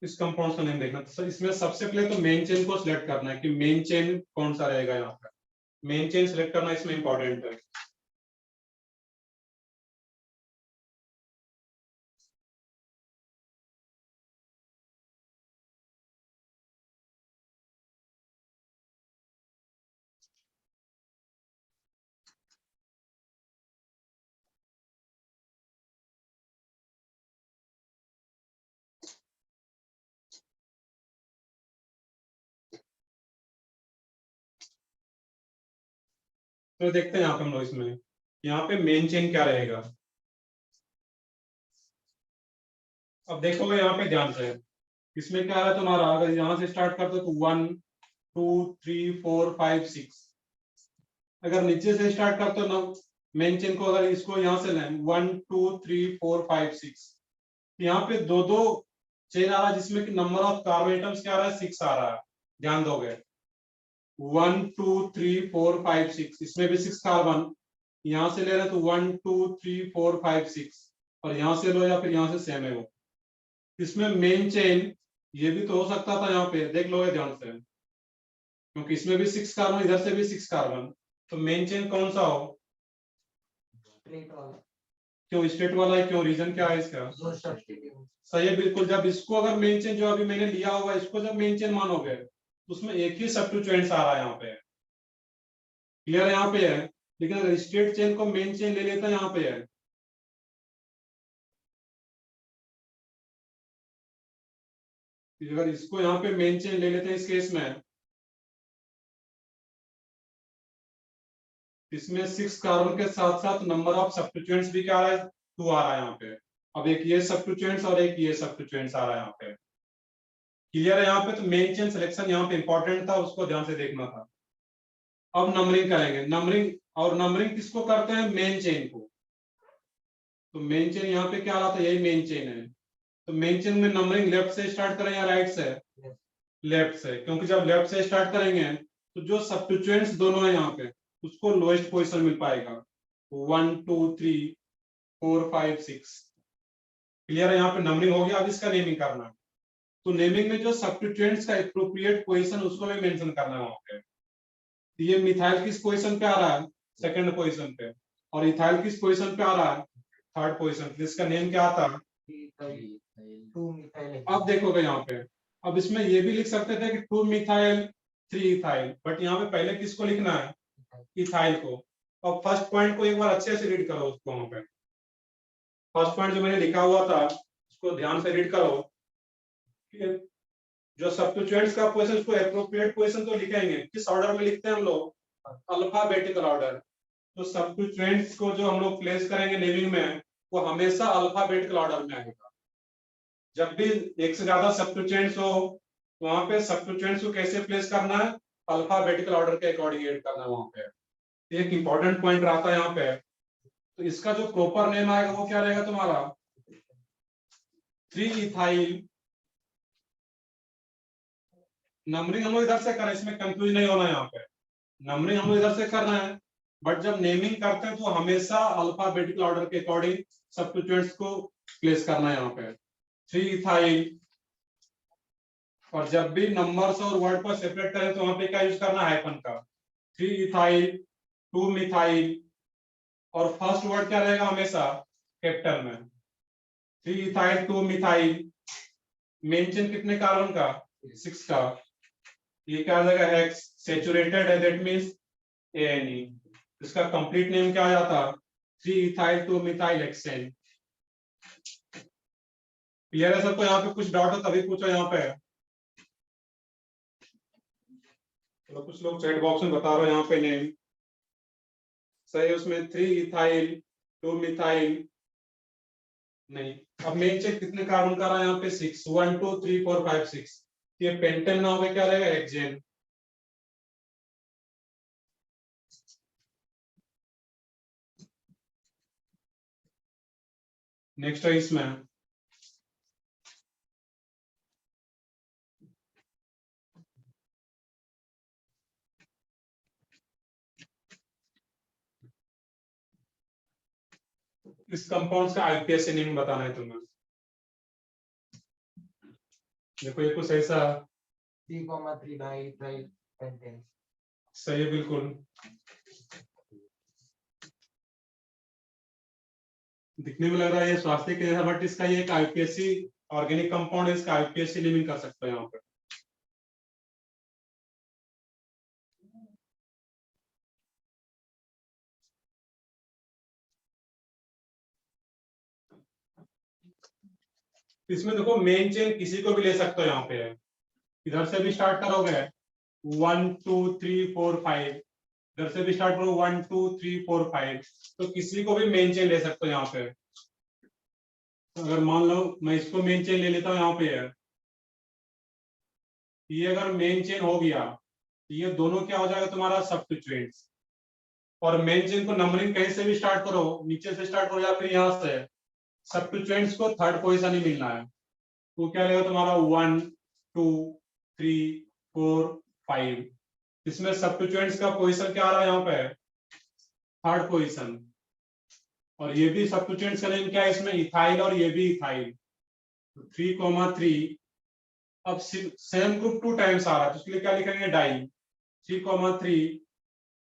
इस कंपाउंड का नेम देखना। तो इसमें सबसे पहले तो मेन चेन को सिलेक्ट करना है कि मेन चेन कौन सा रहेगा, यहाँ पर मेन चेन सिलेक्ट करना इसमें इंपॉर्टेंट है। तो देखते हैं यहाँ पे हम लोग इसमें, यहाँ पे मेन चेन क्या रहेगा। अब देखोगे यहाँ पे ध्यान से, इसमें क्या है तुम्हारा, अगर यहाँ से स्टार्ट करते हो तो 1 2 3 4 5 6, अगर नीचे से स्टार्ट करते हो ना मेन चेन को अगर इसको यहाँ से लें 1 2 3 4 5 6, यहाँ पे दो दो चेन आ रहा है जिसमें कि नंबर ऑफ कार्बन एटम्स क्या आ रहा है 6 आ रहा है, ध्यान दोगे 1 2 3 4 5 6, इसमें भी 6 कार्बन, यहाँ से ले रहे हैं तो 1 2 3 4 5 6, और यहाँ से लो या फिर यहाँ से सेम है वो। इसमें मेन चेन ये भी तो हो सकता था, यहाँ पे देख लोगे ध्यान से, क्योंकि इसमें भी 6 कार्बन, इधर से भी 6 कार्बन, तो मेन चेन कौन सा हो? क्यों स्टेट वाला है, क्यों, रीजन क्या है इसका? सही है बिल्कुल। जब इसको अगर मेन चेन जो अभी मैंने लिया हुआ है इसको जब मेन चेन मानोगे तो उसमें एक ही सब्स्टिट्यूएंट्स आ रहा है यहाँ पे, क्लियर यहाँ पे है। लेकिन अगर स्टेट चेन को मेन चेन ले लेता है यहाँ पे है, अगर इसको यहाँ पे मेन चेन ले लेते हैं इस केस में, इसमें 6 कार्बन के साथ साथ नंबर ऑफ सब्स्टिट्यूएंट्स भी क्या आ रहा है? 2 आ रहा है यहाँ पे। अब एक ये सब्स्टिट्यूएंट्स और एक ये सब्स्टिट्यूएंट्स आ रहा है यहाँ पे, क्लियर है यहाँ पे। तो मेन चेन सिलेक्शन यहाँ पे इंपॉर्टेंट था, उसको ध्यान से देखना था। अब नंबरिंग करेंगे, नंबरिंग, और नंबरिंग किसको करते हैं? मेन चेन को। तो मेन चेन यहाँ पे क्या आ रहा था? यही मेन चेन है। तो मेन चेन में नंबरिंग लेफ्ट से स्टार्ट करें या राइट से? लेफ्ट से, क्योंकि जब लेफ्ट से स्टार्ट करेंगे तो जो सब्स्टिट्यूएंट्स दोनों है यहाँ पे उसको लोएस्ट पोजीशन मिल पाएगा, 1 2 3 4 5 6, क्लियर है यहाँ पे नंबरिंग हो गया। अब इसका नेमिंग करना है, तो नेमिंग में जो सब्स्टिट्यूएंट्स का एप्रोप्रिएट पोजीशन उसको भी मेंशन करना है वहां पे। तो ये मिथाइल किस पोजीशन पे आ रहा है? सेकंड पोजीशन पे, और इथाइल किस पोजीशन पे आ रहा है? थर्ड पोजीशन पे। इसका नेम क्या आता है? अब देखोगे यहाँ पे, अब इसमें ये भी लिख सकते थे कि 2 मिथाइल 3 इथाइल, बट यहाँ पे पहले किसको लिखना है? इथाइल को। अब फर्स्ट पॉइंट को एक बार अच्छे से रीड करो उसको, वहां पे फर्स्ट पॉइंट जो मैंने लिखा हुआ था उसको ध्यान से रीड करो। जो सब्स्टिट्यूएंट्स का पोजीशन, उसको एप्रोप्रिएट पोजीशन तो लिखेंगे, किस ऑर्डर में लिखते हैं हम लोग? Alphabetical order. तो सब्स्टिट्यूएंट्स को जो हम लोग प्लेस करेंगे नेमिंग में वो हमेशा अल्फाबेटिकल ऑर्डर में आएगा। जब भी एक से ज्यादा सब्स्टिट्यूएंट्स हो तो वहां पे सब्स्टिट्यूएंट्स को कैसे प्लेस करना है? अल्फाबेटिकल ऑर्डर के अकॉर्डिंग ऐड करना है वहां पे। एक इंपॉर्टेंट पॉइंट रहता है यहाँ पे। तो इसका जो प्रॉपर नेम आएगा वो क्या रहेगा तुम्हारा? 3 इथाइल। नंबरिंग हम लोग इधर से करें, इसमें कंफ्यूज नहीं होना है यहाँ पे। नंबरिंग हम लोग इधर से करना है, बट जब नेमिंग करते हैं तो हमेशा अल्फाबेटिकल ऑर्डर के अकॉर्डिंग सब्स्टिट्यूएंट्स को प्लेस करना है यहाँ पे। 3 इथाइल, और जब भी नंबर्स और वर्ड को सेपरेट करें तो वहां पे क्या यूज करना है? हाइफन का। 3 इथाइल 2 मिथाइल, और फर्स्ट वर्ड क्या रहेगा? हमेशा कैपिटल में। 3 इथाइल 2 मिथाइल। मेन चेन कितने कार्बन का? 6 का। ये क्या आ जाएगा? हेक्स। सैचुरेटेड है, दैट मींस ANE। इसका कंप्लीट नेम क्या आ जाता? 3 इथाइल 2 मिथाइल हेक्सेन। क्लियर है सबको? यहाँ पे कुछ डाउट हो तभी पूछो यहाँ पे। तो कुछ लोग चैट बॉक्स में बता रहे हो यहाँ पे नेम सही है, उसमें 3 इथाइल 2 मिथाइल नहीं। अब मेन चेन कितने कार्बन का रहा है यहाँ पे? 6, 1 2 3 4 5 6। ये पेंटेन ना होगा क्या रहेगा? हेक्सेन। नेक्स्ट है इसमें इस कंपाउंड्स का आईपीएस नेम बताना है तुम्हें। देखो ये कुछ ऐसा 3,3 डाइइथाइल पेंटेन। सही है बिल्कुल। दिखने में लग रहा है ये स्वास्थ्य के जैसा, बट इसका ये एक आईपीएससी ऑर्गेनिक कंपाउंड है, इसका आईपीएससी नेमिंग कर सकते हैं यहाँ पे। इसमें देखो मेन चेन किसी को भी ले सकते हो यहाँ पे, इधर से भी स्टार्ट करोगे 1 2 3 4 5, इधर से भी स्टार्ट करो 1 2 3 4 5, तो किसी को भी मेन चेन ले सकते हो यहाँ पे। अगर मान लो मैं इसको मेन चेन ले लेता हूँ यहाँ पे है, ये अगर मेन चेन हो गया ये दोनों क्या हो जाएगा तुम्हारा? सब्स्टिट्यूएंट्स। और मेन चेन को नंबरिंग कहीं से भी स्टार्ट करो, नीचे से स्टार्ट करो या फिर यहाँ से, सब्स्टिट्यूएंट्स को थर्ड पोजीशन ही मिलना है। तो क्या रहेगा तुम्हारा 1 2 3 4 5। इसमें सब्स्टिट्यूएंट्स का पोजीशन क्या आ रहा है यहाँ पे, थर्ड पोजीशन। और ये भी सब्स्टिट्यूएंट्स का नेम क्या है इसमें, इथाइल, और ये भी इथाइल। 3,3। अब सेम ग्रुप 2 टाइम्स आ रहा है तो इसके लिए क्या लिखेंगे, डाई। 3,3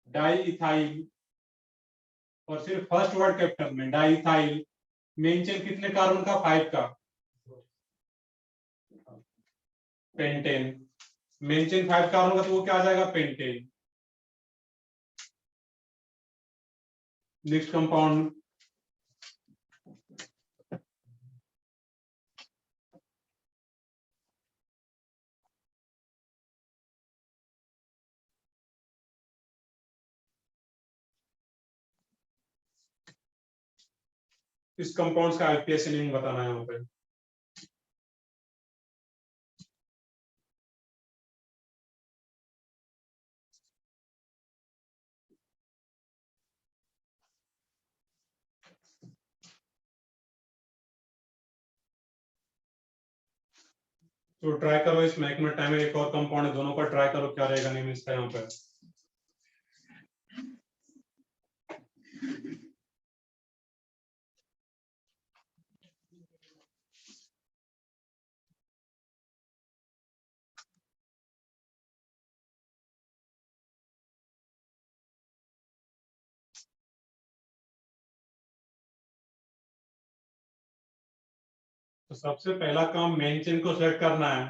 डाई इथाइल, और सिर्फ फर्स्ट वर्ड कैपिटल में डाई इथाइल। मेन चेन कितने कार्बन का, 5 का, पेंटेन। मेन चेन 5 कार्बन का तो वो क्या आ जाएगा, पेंटेन। नेक्स्ट कंपाउंड, इस कंपाउंड्स का आईपीएसी नेम बताना है यहाँ पे। तो ट्राई करो, इसमें 1 मिनट टाइम है, एक और कंपाउंड है, दोनों का ट्राई करो क्या रहेगा नेम इसका यहाँ पे। तो सबसे पहला काम मेन चेन को सेलेक्ट करना है,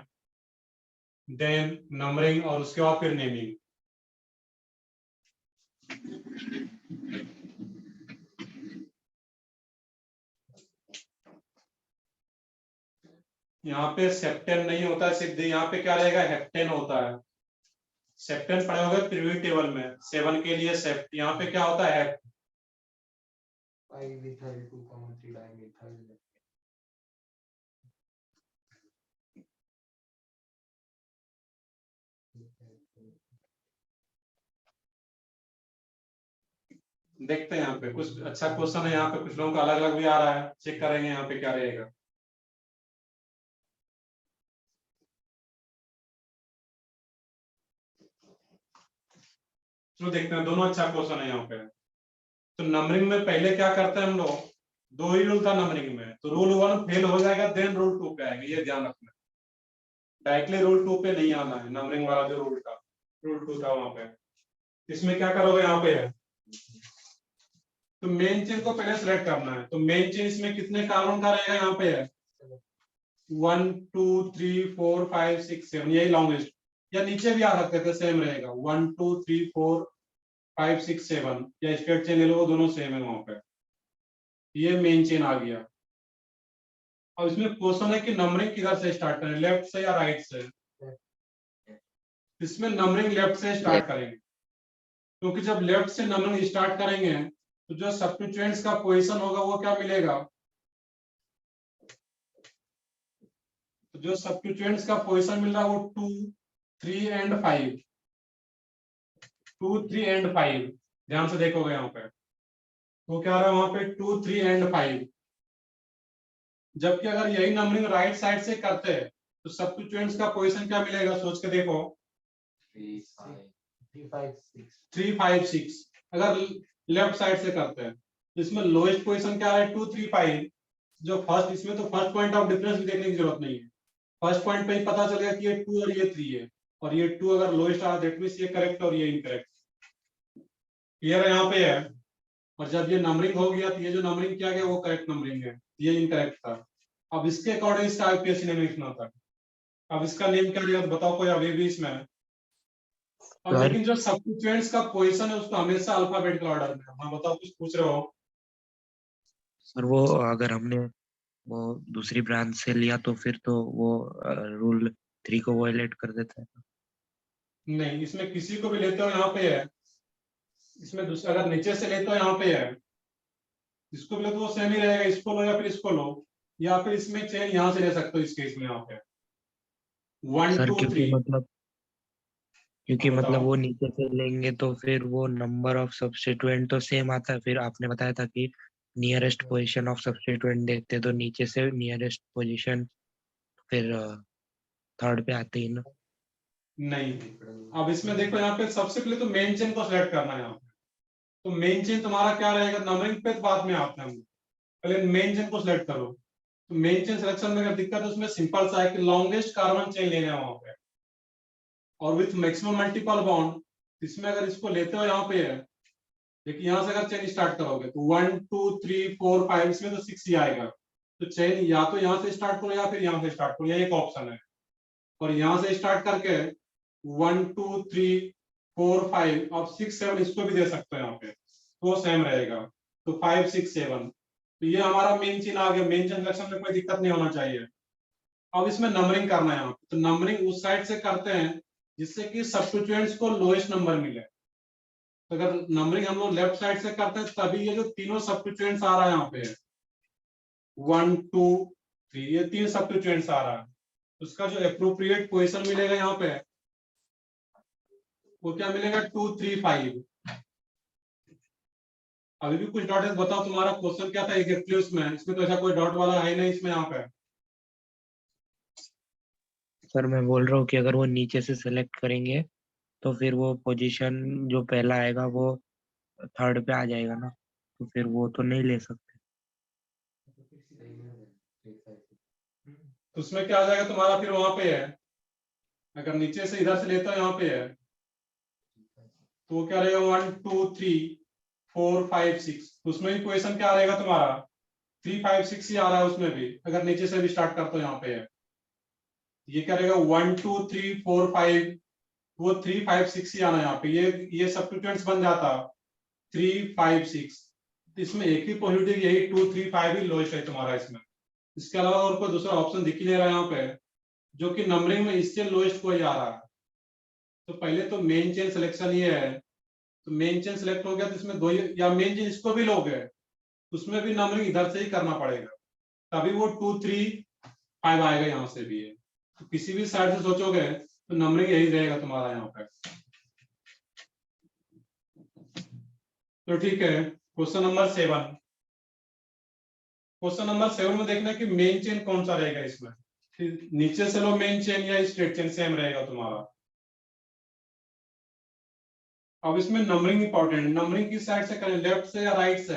देन नंबरिंग, और उसके बाद फिर नेमिंग। यहाँ पे सेप्टेन नहीं होता है, सिर्फ यहाँ पे क्या रहेगा, हेप्टेन होता है। सेप्टेन पढ़े होंगे पीरियोडिक टेबल में, 7 के लिए सेप्ट, यहाँ पे क्या होता है, 5 ethyl 2,3 dimethyl। देखते हैं यहाँ पे कुछ अच्छा क्वेश्चन है, यहाँ पे कुछ लोगों का अलग अलग भी आ रहा है, चेक करेंगे यहाँ पे क्या रहेगा। चलो देखते हैं, दोनों अच्छा क्वेश्चन है यहाँ पे। तो नंबरिंग में पहले क्या करते हैं हम लोग, 2 ही रूल था नंबरिंग में, तो रूल 1 फेल हो जाएगा, देन रूल 2 पे आएंगे, ये ध्यान रखना। डायरेक्टली रूल 2 पे नहीं आना है, नंबरिंग वाला जो रूल था, रूल 2 था वहां पे। इसमें क्या करोगे, यहाँ पे है, तो मेन चेन को पहले सेलेक्ट करना है। तो मेन चेन इसमें कितने कार्बन का रहेगा, यहाँ पे है 1 2 3 4 5 6 7, यही लॉन्गेस्ट, या नीचे भी आ सकते थे, सेम रहेगा 1 2 3 4 5 6 7, या स्ट्रेट चेन ले लो, वो दोनों सेम है वहां पे। ये मेन चेन आ गया। अब इसमें क्वेश्चन है कि नंबरिंग किधर से स्टार्ट करें, लेफ्ट से या राइट से। इसमें नंबरिंग लेफ्ट से स्टार्ट करेंगे, क्योंकि जब लेफ्ट से नंबरिंग स्टार्ट करेंगे तो जो सब्स्टिट्यूएंट्स का पोजीशन होगा वो क्या मिलेगा, तो जो सब्स्टिट्यूएंट्स का पोजीशन मिल रहा है वो 2 3 एंड 5, 2 3 एंड 5। ध्यान से देखोगे यहाँ पे, तो क्या आ रहा है वहां पे 2 3 एंड 5। जबकि अगर यही नंबरिंग राइट साइड से करते हैं तो सब्स्टिट्यूएंट्स का पोजीशन क्या मिलेगा, सोच के देखो, 3 5 6। अगर लेफ्ट साइड से करते हैं तो इसमें लोएस्ट पोजीशन क्या है, 2 3 5। जो फर्स्ट, इसमें तो फर्स्ट पॉइंट ऑफ डिफरेंस भी देखने की जरूरत नहीं है, फर्स्ट पॉइंट पे ही पता चल गया कि ये 2 और ये 3 है, और ये 2 अगर लोएस्ट आ दैट मींस ये करेक्ट और ये इनकरेक्ट। क्लियर है यहाँ पे है। और जब ये नंबरिंग हो गया तो ये जो नंबरिंग किया गया वो करेक्ट नंबरिंग है, ये इनकरेक्ट था। अब इसके अकॉर्डिंग इसका आईपीएसी नेम लिखना था। अब इसका नेम क्या दिया तो बताओ, कोई अभी भी इसमें। अब सर। लेकिन जो सब्स्टिट्यूएंट्स का पोजीशन है उसको हमेशा अल्फाबेटिकल ऑर्डर में। हाँ बताओ, कुछ पूछ रहे हो। सर वो अगर हमने वो दूसरी ब्रांच से लिया तो फिर तो वो रूल 3 को वायलेट कर देता है। नहीं, इसमें किसी को भी लेते हो यहाँ पे है, इसमें दूसरा अगर नीचे से लेते हो यहाँ पे है, इसको भी लो तो वो सेम ही रहेगा, इसको लो या फिर इसको लो, या फिर इसमें चेन यहाँ से ले सकते हो, इस केस में यहाँ पे 1 सर 2 क्योंकि 3। मतलब क्योंकि हाँ, मतलब बताओ। वो नीचे से लेंगे तो फिर वो नंबर ऑफ सब्स्टिट्यूएंट तो सेम आता है, फिर आपने बताया था कि नियरेस्ट पोजीशन ऑफ सब्स्टिट्यूएंट देखते तो नीचे से नियरेस्ट पोजीशन फिर थर्ड पे आते ही ना। नहीं, अब इसमें देखो यहाँ पे सबसे पहले तो मेन चेन को सिलेक्ट करना है यहाँ पे। तो मेन चेन तुम्हारा क्या रहेगा, नंबरिंग पे तो बाद में आते हैं हम, पहले मेन चेन को सिलेक्ट करो। तो मेन चेन सिलेक्शन में अगर दिक्कत है उसमें सिंपल सा है कि लॉन्गेस्ट कार्बन चेन लेना है वहां पे, और विथ मैक्सिमम मल्टीपल बॉन्ड। इसमें अगर इसको लेते हो यहाँ पे है, देखिए यहाँ से अगर चेन स्टार्ट करोगे तो 1 2 3 4 5, इसमें तो 6 ही आएगा। तो चेन या तो यहाँ से स्टार्ट करो या फिर यहाँ से स्टार्ट करो, यह एक ऑप्शन है। और यहाँ से स्टार्ट करके 1 2 3 4 5 और 6 7 इसको भी दे सकते हो यहाँ पे, तो सेम रहेगा। तो 5 6 7, तो ये हमारा मेन चेन आ गया। मेन चेन सिलेक्शन में कोई दिक्कत नहीं होना चाहिए। अब इसमें नंबरिंग करना है यहाँ पे, तो नंबरिंग उस साइड से करते हैं जिससे कि सब्स्टिट्यूएंट्स को लोएस्ट नंबर मिले। तो अगर नंबरिंग हम लोग लेफ्ट साइड से करते हैं तभी ये जो तीनों सब्स्टिट्यूएंट्स आ रहा है यहाँ पे 1 2 3, ये 3 सब्स्टिट्यूएंट्स आ रहा है, उसका जो एप्रोप्रिएट पोजीशन मिलेगा यहाँ पे वो क्या मिलेगा 2 3 5। अभी भी कुछ डॉट है, बताओ तुम्हारा क्वेश्चन क्या था एग्जैक्टली उसमें? इसमें तो ऐसा कोई डॉट वाला है नहीं इसमें यहाँ पे। सर मैं बोल रहा हूँ कि अगर वो नीचे से सेलेक्ट करेंगे तो फिर वो पोजीशन जो पहला आएगा वो थर्ड पे आ जाएगा ना, तो फिर वो तो नहीं ले सकते। तो उसमें क्या आ जाएगा तुम्हारा फिर वहां पे है, अगर नीचे से इधर से लेता यहाँ पे है तो वो क्या रहेगा 1 2 3 4 5 6, उसमें भी पोजीशन क्या रहेगा तुम्हारा 3 5 6 ही आ रहा है उसमें भी, अगर नीचे से भी स्टार्ट करते हो यहाँ पे है। ये क्या रहेगा 1 2 3 4 5, वो 3 5 6 ही आना यहाँ पे, ये सब्स्टिट्यूएंट्स बन जाता 3 5 6। इसमें एक ही पॉजिटिव यही 2 3 5 ही लोएस्ट है तुम्हारा इसमें। इसके अलावा और कोई दूसरा ऑप्शन दिख ही नहीं रहा है यहाँ पे, जो कि नंबरिंग में इससे लोएस्ट कोई आ रहा है। तो पहले तो मेन चेन सिलेक्शन ये है, तो मेन चेन सिलेक्ट हो गया तो इसमें दो या मेन चेन इसको भी लोगे उसमें भी नंबरिंग इधर से ही करना पड़ेगा, तभी वो 2 3 5 आएगा यहाँ से भी है। तो किसी भी साइड से सोचोगे तो नंबरिंग यही रहेगा तुम्हारा यहाँ पे। तो ठीक है, क्वेश्चन नंबर 7। क्वेश्चन नंबर 7 में देखना है कि मेन चेन कौन सा रहेगा इसमें, नीचे से लो मेन चेन या स्ट्रेट चेन, सेम रहेगा तुम्हारा। अब इसमें नंबरिंग इंपॉर्टेंट है, नंबरिंग किस साइड से करें, लेफ्ट से या राइट से?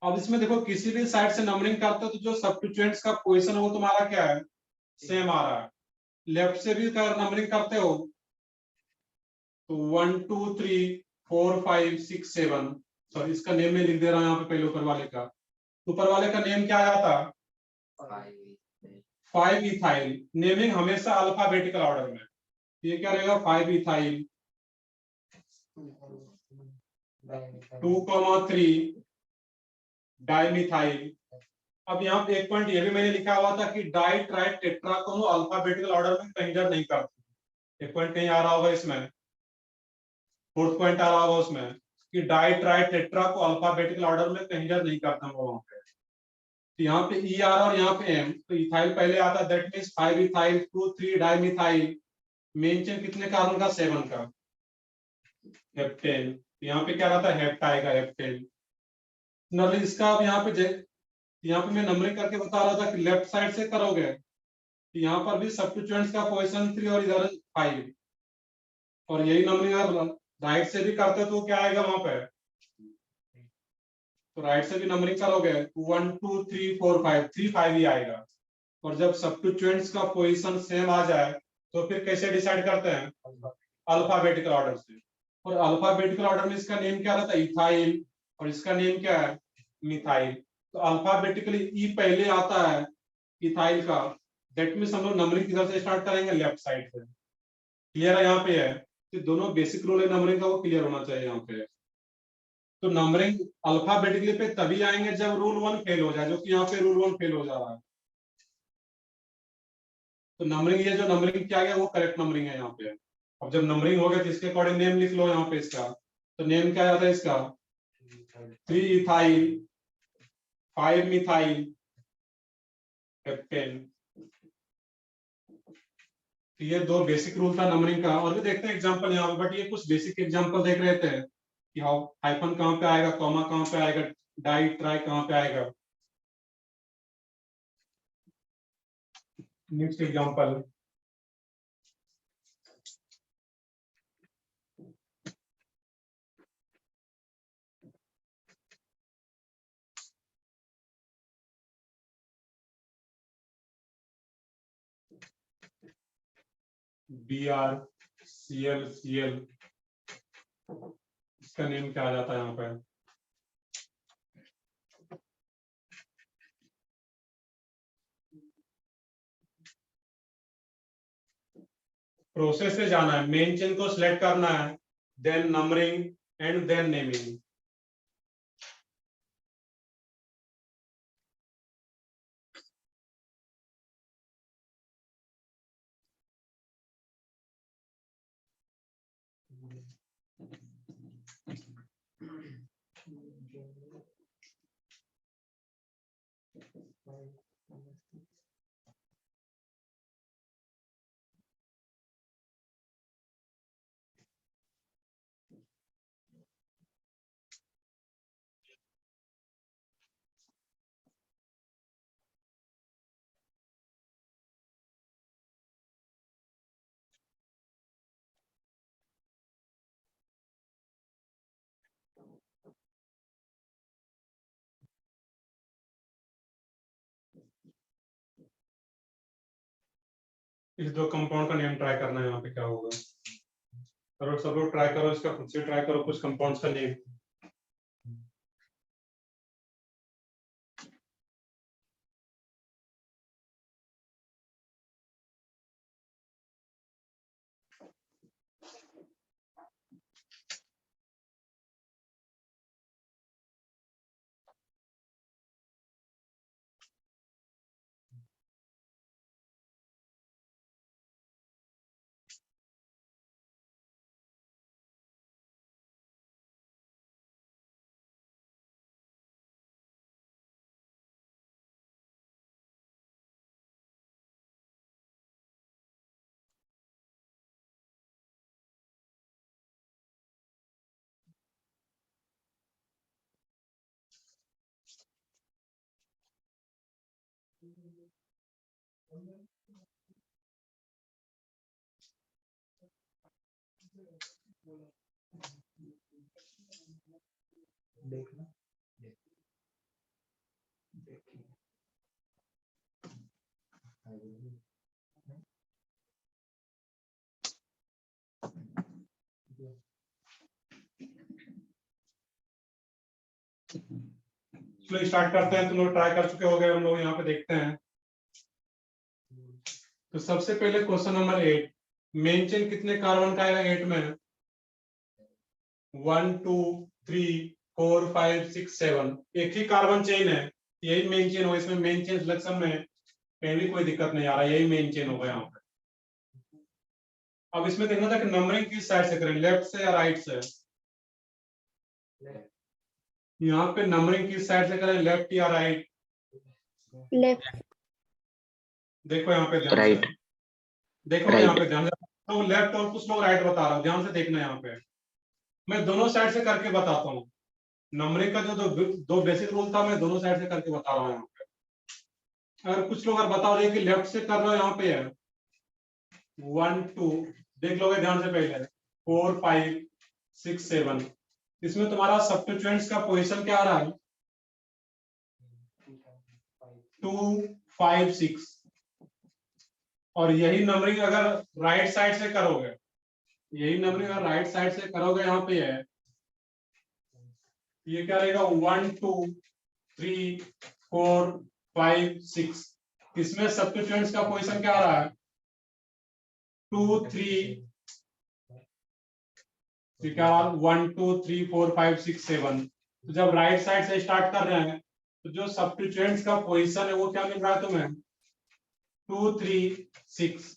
अब इसमें देखो किसी भी साइड से नंबरिंग करते हो तो जो सब्स्टिट्यूएंट्स का पोजीशन है वो तुम्हारा क्या है, सेम आ रहा है। लेफ्ट से भी अगर नंबरिंग करते हो तो 1 2 3 4 5 6 7, सॉरी इसका नेम में लिख दे रहा हूं यहाँ पे पहले ऊपर वाले का। ऊपर वाले का नेम क्या आ जाता, 5 इथाइल। नेमिंग हमेशा अल्फाबेटिकल ऑर्डर में, ये क्या रहेगा 5 इथाइल 2,3 डाइमिथाइल। अब यहाँ पे एक पॉइंट ये भी मैंने लिखा हुआ था कि डाई ट्राई टेट्रा को अल्फाबेटिकल ऑर्डर में कंसीडर नहीं करते। एक पॉइंट कहीं आ रहा होगा इसमें, फोर्थ पॉइंट आ रहा होगा उसमें कि डाई ट्राई टेट्रा को अल्फाबेटिकल ऑर्डर में कंसीडर नहीं करते हैं वहां पे। तो यहाँ पे ई आ रहा और यहाँ पे एम, तो इथाइल पहले आता है, that means 5 ethyl 2 3 dimethyl. Main chain कितने कार्बन का, 7 का, हेप्टेन। यहाँ पे क्या रहता है, हेप्ट आएगा, हेप्टेन। नॉर्मली इसका अब यहाँ पे मैं नंबरिंग करके बता रहा था कि लेफ्ट साइड से करोगे तो यहाँ पर भी सब्स्टिट्यूएंट्स का पोजीशन 3 और इधर 5, और यही नंबरिंग अगर राइट से भी करते हो तो क्या आएगा वहां पे, तो राइट से भी नंबरिंग करोगे 1 2 3 4 5, 3 5 ही आएगा। और जब सब्स्टिट्यूएंट्स का पोजीशन सेम आ जाए तो फिर कैसे डिसाइड करते हैं, अल्फाबेटिकल ऑर्डर से। और अल्फाबेटिकल ऑर्डर में इसका नेम क्या रहता है, इथाइल, और इसका नेम क्या है, मिथाइल। तो अल्फाबेटिकली ई पहले आता है इथाइल का, दैट मींस हम लोग नंबरिंग किधर से स्टार्ट करेंगे, लेफ्ट साइड से। क्लियर है यहाँ पे है कि दोनों बेसिक रूल है नंबरिंग का वो क्लियर होना चाहिए यहाँ पे। तो नंबरिंग अल्फाबेटिकली पे तभी आएंगे जब रूल 1 फेल हो जाए, जो कि यहाँ पे रूल 1 फेल हो जा रहा है। तो नंबरिंग, ये जो नंबरिंग किया गया वो करेक्ट नंबरिंग है यहाँ पे। अब जब नंबरिंग हो गया तो इसके अकॉर्डिंग नेम लिख लो यहाँ पे इसका। तो नेम क्या आता है इसका, 3 इथाइल 5 मिथाइल हेप्टेन। तो ये दो बेसिक रूल था नंबरिंग का, और भी देखते हैं एग्जांपल यहाँ पे, बट ये कुछ बेसिक एग्जांपल देख रहे थे कि हाइफन कहाँ पे आएगा, कॉमा कहाँ पे आएगा, डाई ट्राई कहाँ पे आएगा। नेक्स्ट एग्जांपल, BrClCl, इसका नेम क्या आ जाता है यहाँ पे? प्रोसेस से जाना है, मेन चेन को सिलेक्ट करना है, then numbering and then naming. इस दो कंपाउंड का नेम ट्राई करना है, यहाँ पे क्या होगा? करो, सब लोग ट्राई करो, इसका खुद से ट्राई करो कुछ कंपाउंड्स का नेम। देखना, देखिए चलो स्टार्ट करते हैं, तुम लोग ट्राई कर चुके हो गए, हम लोग यहाँ पे देखते हैं। तो सबसे पहले क्वेश्चन नंबर 8, मेन चेन कितने कार्बन का आएगा 8 में? 1 2 3 4 5 6 7, एक ही कार्बन चेन है, यही मेन चेन होगा। इसमें मेन चेन सिलेक्शन में कहीं भी कोई दिक्कत नहीं आ रहा, यही मेन चेन होगा यहाँ पे। अब इसमें देखना था कि नंबरिंग किस साइड से करें, लेफ्ट से या राइट से? यहाँ पे नंबरिंग किस साइड से करें, लेफ्ट या राइट? लेफ्ट। देखो यहाँ पे ध्यान राइट। से, देखो Right. यहाँ पे ध्यान से, तो लेफ्ट और कुछ लोग राइट बता रहा हूँ, ध्यान से देखना। यहाँ पे मैं दोनों साइड से करके बताता हूँ। नंबरिंग का जो दो बेसिक रूल था, मैं दोनों साइड से करके बता रहा हूँ यहाँ पे। अगर कुछ लोग अगर बता रहे कि लेफ्ट से कर रहे हो, यहाँ पे है 1 2, देख लोगे ध्यान से, पहले 4 5 6 7, इसमें तुम्हारा सब्स्टिट्यूएंट्स का पोजीशन क्या आ रहा है? 2 5 6। और यही नंबरिंग अगर राइट साइड से करोगे, यही नंबरिंग अगर राइट साइड से करोगे, यहाँ पे है, ये क्या रहेगा? 1 2 3 4 5 6, इसमें सब्स्टिट्यूएंट्स का पोजीशन क्या आ रहा है? 2 3, क्या 1 2 3 4 5 6 7। तो जब राइट साइड से स्टार्ट कर रहे हैं, तो जो सब्स्टिट्यूएंट्स का पोजीशन है वो क्या मिल रहा है तुम्हें? 2 3 6।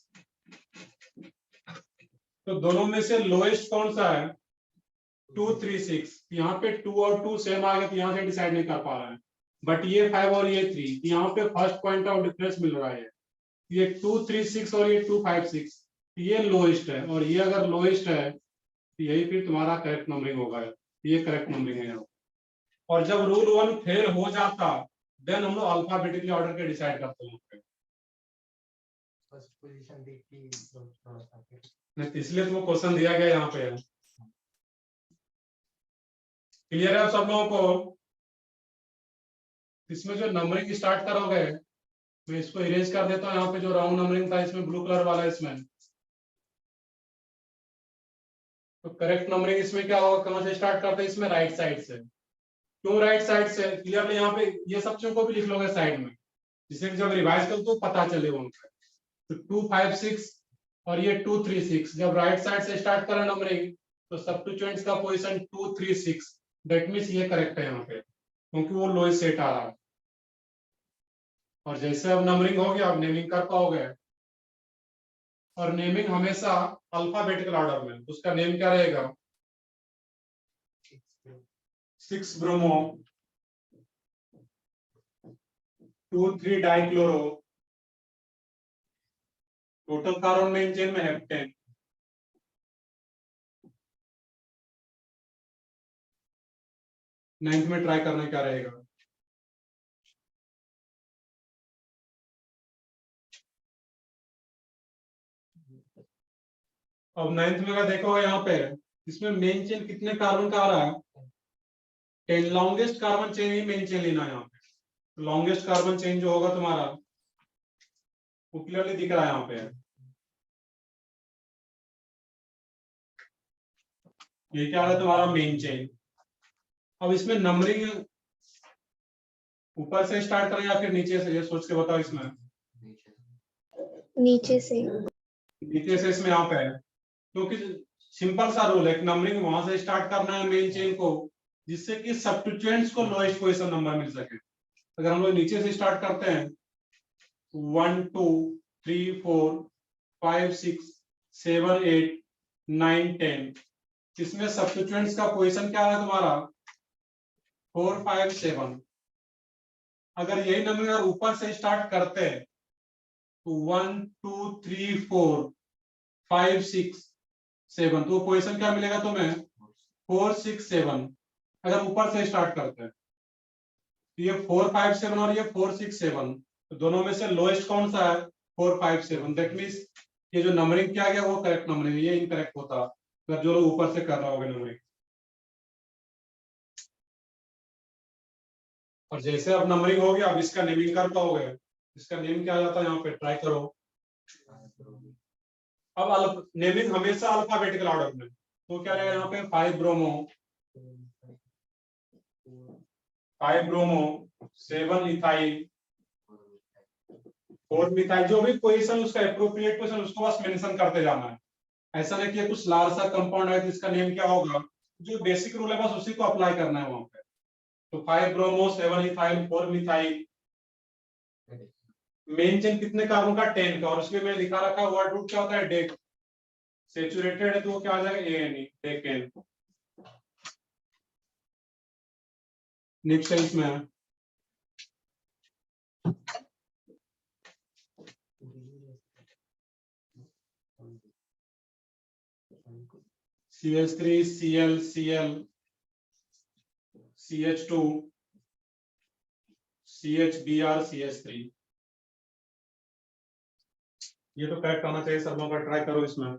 तो दोनों में से लोएस्ट कौन सा है? 2 3 6। यहाँ पे 2 और 2 सेम आ गया, तो यहाँ से डिसाइड नहीं कर पा रहे हैं। बट ये 5 और ये 3, यहाँ पे फर्स्ट पॉइंट ऑफ डिफरेंस मिल रहा है। ये 2 3 6 और ये 2 5 6, ये लोएस्ट है और ये अगर लोएस्ट है तो यही फिर तुम्हारा करेक्ट नंबरिंग होगा, ये करेक्ट नंबरिंग है यहाँ। और जब रूल 1 फेल हो जाता देन हम लोग अल्फाबेटिकली ऑर्डर के डिसाइड करते हैं। फर्स्ट पोजीशन देख के थोड़ा सा फिर नहीं, इसलिए तुमको क्वेश्चन दिया गया यहाँ पे। क्लियर है आप सब लोगों को? इसमें जो नंबरिंग स्टार्ट करोगे, मैं इसको इरेज कर देता हूँ। यहाँ पे जो राउंड नंबरिंग था इसमें ब्लू कलर वाला इसमें, तो करेक्ट नंबरिंग इसमें क्या होगा, कहाँ से स्टार्ट करते हैं? इसमें राइट साइड से। क्यों राइट साइड से? क्लियरली यहाँ पे ये सब चीजों को भी लिख लोगे साइड में, जिससे जब रिवाइज करो तो पता चले उनका। तो 2 5 6 और ये 2 3 6, जब राइट साइड से स्टार्ट करें नंबरिंग तो सब्स्टिट्यूएंट्स का पोजीशन 2 3 6, दैट मींस ये करेक्ट है यहाँ पे, क्योंकि वो लोएस्ट सेट आ रहा है। और जैसे अब नंबरिंग हो गया, अब नेमिंग कर पाओगे। और नेमिंग हमेशा अल्फाबेटिकल ऑर्डर में, उसका नेम क्या रहेगा? 6 bromo, 2 3 dichloro, total carbon main chain में हेप्टेन। नाइन्थ में ट्राई करना क्या रहेगा? अब नाइन्थ में अगर देखो यहाँ पे इसमें मेन चेन कितने कार्बन का आ रहा है? 10। लॉन्गेस्ट कार्बन चेन ही मेन चेन लेना है यहाँ पे। लॉन्गेस्ट कार्बन चेन जो होगा तुम्हारा वो क्लियरली दिख रहा है यहाँ पे, ये क्या है तुम्हारा मेन चेन। अब इसमें नंबरिंग ऊपर से स्टार्ट करें या फिर नीचे से, ये सोच के बताओ। इसमें नीचे से। नीचे से इसमें यहाँ पे है, क्योंकि सिंपल सा रूल है, नंबरिंग वहां से स्टार्ट करना है मेन चेन को, जिससे कि सब्स्टिट्यूएंट्स को लोएस्ट पोजीशन नंबर मिल सके। अगर हम लोग नीचे से स्टार्ट करते हैं 1 2 3 4 5 6 7 8 9 10, इसमें सब्स्टिट्यूएंट्स का पोजीशन क्या है तुम्हारा? 4 5 7। अगर यही नंबर अगर ऊपर से स्टार्ट करते हैं तो 1 2 3 4 5 6 7, तो पोजीशन क्या मिलेगा तुम्हें? 4 6 7। अगर ऊपर से स्टार्ट करते हैं तो ये 4 5 7 और ये 4 6 7, तो दोनों में से लोएस्ट कौन सा है? 4 5 7। दैट मींस ये जो नंबरिंग किया गया वो करेक्ट नंबरिंग है, ये इनकरेक्ट होता अगर जो लोग ऊपर से कर रहा होगा नंबरिंग। और जैसे अब नंबरिंग हो गया, अब इसका नेमिंग कर पाओगे। इसका नेम क्या आ जाता है यहाँ पे, ट्राई करो। अब नेमिंग हमेशा अल्फाबेटिकल ऑर्डर में, तो क्या रहेगा यहाँ पे? 5 ब्रोमो, 5 ब्रोमो, 7 इथाइल, 4 मिथाइल। जो भी पोजीशन उसका एप्रोप्रिएट पोजीशन उसको बस मेंशन करते जाना है। ऐसा नहीं कि कुछ लार्ज सा कंपाउंड है तो इसका नेम क्या होगा, जो बेसिक रूल है बस उसी को अप्लाई करना है वहां पे। तो 5 bromo, 7 ethyl, 4 methyl. Main chain कितने कार्बन का? 10 का। और उसमें मैं लिखा रखा वर्ड रूट क्या होता है? डेक। सेचुरेटेड है तो वो क्या आ जाएगा? एएनई, डेकेन। नेक्स्ट है इसमें CH3 Cl Cl CH2 CHBr CH3। ये तो करेक्ट होना चाहिए सब लोगों का, ट्राई करो इसमें।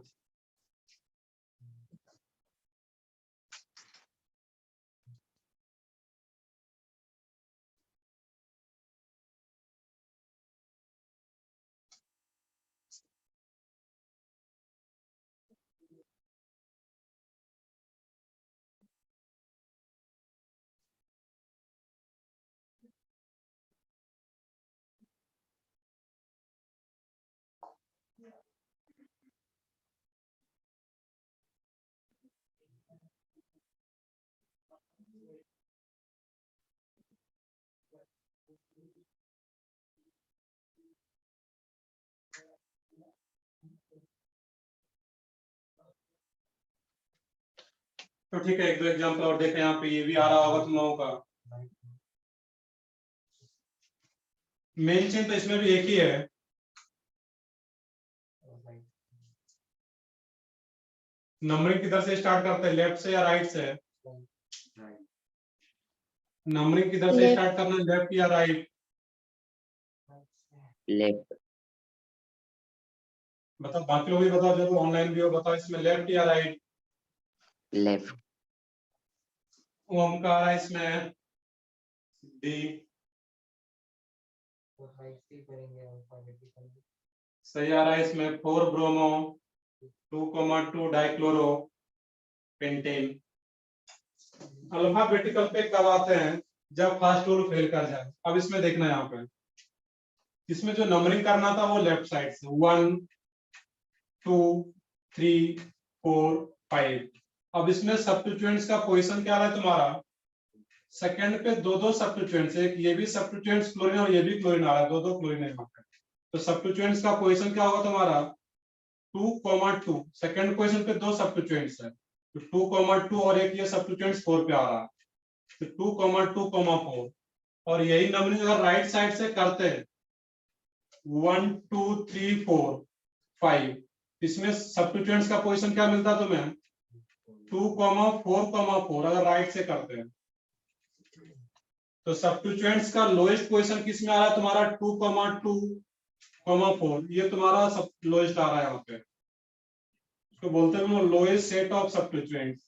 तो ठीक है, एक दो एग्जांपल और देखें। यहाँ पे ये भी आ रहा होगा तुम लोगों का। मेन चेन तो इसमें भी एक ही है, नंबरिंग किधर से स्टार्ट करते हैं, लेफ्ट से या राइट से? नंबरिंग किधर से Left. स्टार्ट करना है, लेफ्ट या राइट? लेफ्ट। बताओ, बाकी लोग भी बताओ, जब ऑनलाइन भी हो बताओ, इसमें लेफ्ट या राइट? लेफ्ट। ओमकार इसमें डी। तो राइट से करेंगे अल्फाबेटिकली। सही आ रहा है इसमें 4 ब्रोमो 2,2 डाइक्लोरो पेंटेन। अल्फाबेटिकल पे कब आते हैं, जब फर्स्ट रूल फेल कर जाए। अब इसमें देखना यहाँ पे, इसमें जो नंबरिंग करना था वो लेफ्ट साइड से 1 2 3 4 5। अब इसमें सब्स्टिट्यूएंट्स का पोजीशन क्या रहा है तुम्हारा, सेकंड पे दो सब्स्टिट्यूएंट्स, एक ये भी सब्स्टिट्यूएंट्स क्लोरीन और ये भी क्लोरीन आ रहा है, दो क्लोरीन है यहाँ पे। तो सब्स्टिट्यूएंट्स का पोजीशन क्या होगा तुम्हारा 2,2। सेकंड पोजीशन पे दो सब्स्टिट्यूएंट्स है, तो 2,2 और एक ये सब्स्टिट्यूएंट्स 4 पे आ रहा है, तो 2,2,4। और यही नंबरिंग अगर राइट साइड से करते हैं 1 2 3 4 5, इसमें सब्स्टिट्यूएंट्स का पोजीशन क्या मिलता है तुम्हें 2,4,4 अगर राइट से करते हैं। तो सब्स्टिट्यूएंट्स का लोएस्ट पोजीशन किस में आ रहा है तुम्हारा 2,2,4, ये तुम्हारा सब लोएस्ट आ रहा है यहाँ पे, इसको बोलते हैं lowest set of substituents.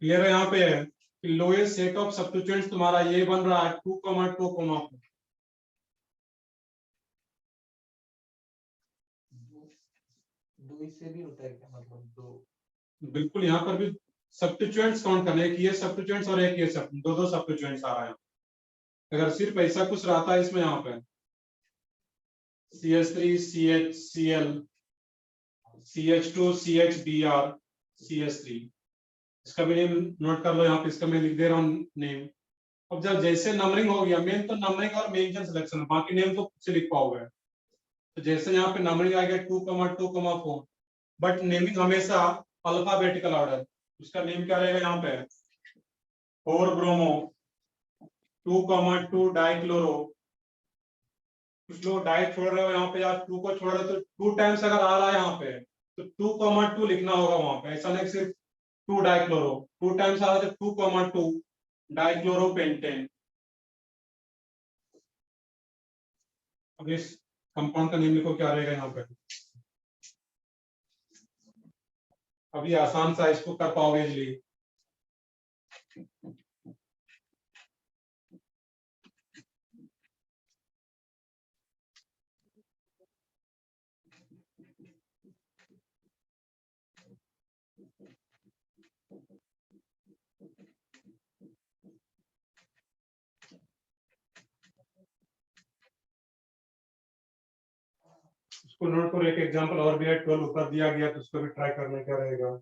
Clear है, यहाँ पे है कि लोएस्ट सेट ऑफ सब्स्टिट्यूएंट्स तुम्हारा ये बन रहा है 2,2,4। दो इससे भी होता है क्या, मतलब दो? बिल्कुल, यहाँ पर भी सब्स्टिट्यूएंट्स काउंट करने, एक ये सब्स्टिट्यूएंट्स और एक ये दो सब्स्टिट्यूएंट्स आ रहा है। अगर सिर्फ ऐसा कुछ रहता है इसमें, यहाँ पे CH3 CHCl CH2 CHBr CH3, इसका भी नेम नोट कर लो यहाँ पे, इसका मैं लिख दे रहा हूँ नेम। अब जब जैसे नंबरिंग हो गया, मेन तो नंबरिंग और मेंशन सिलेक्शन, बाकी नेम तो खुद से लिख पाओगे। तो जैसे यहाँ पे नंबरिंग आ गया 2,2,4, बट नेमिंग हमेशा अल्फाबेटिकल ऑर्डर। उसका नेम क्या रहेगा यहाँ पे 4 ब्रोमो 2,2 डाइक्लोरो। कुछ लोग डाई छोड़ रहे हो यहाँ पे, यार 2 को छोड़ रहे हो, तो 2 टाइम्स अगर आ रहा है यहाँ पे तो 2,2 लिखना होगा वहां पे, ऐसा नहीं सिर्फ 2 डाइक्लोरो। 2 टाइम्स आ रहा है तो 2,2 डाइक्लोरो पेंटेन। अब इस कंपाउंड का नेम लिखो, क्या रहेगा यहाँ पे। अभी आसान सा, इसको कर पाओगे इजली। इसको नोट करो, एक एग्जांपल और भी है, 12 ऊपर दिया गया, तो उसको भी ट्राई करने क्या रहेगा।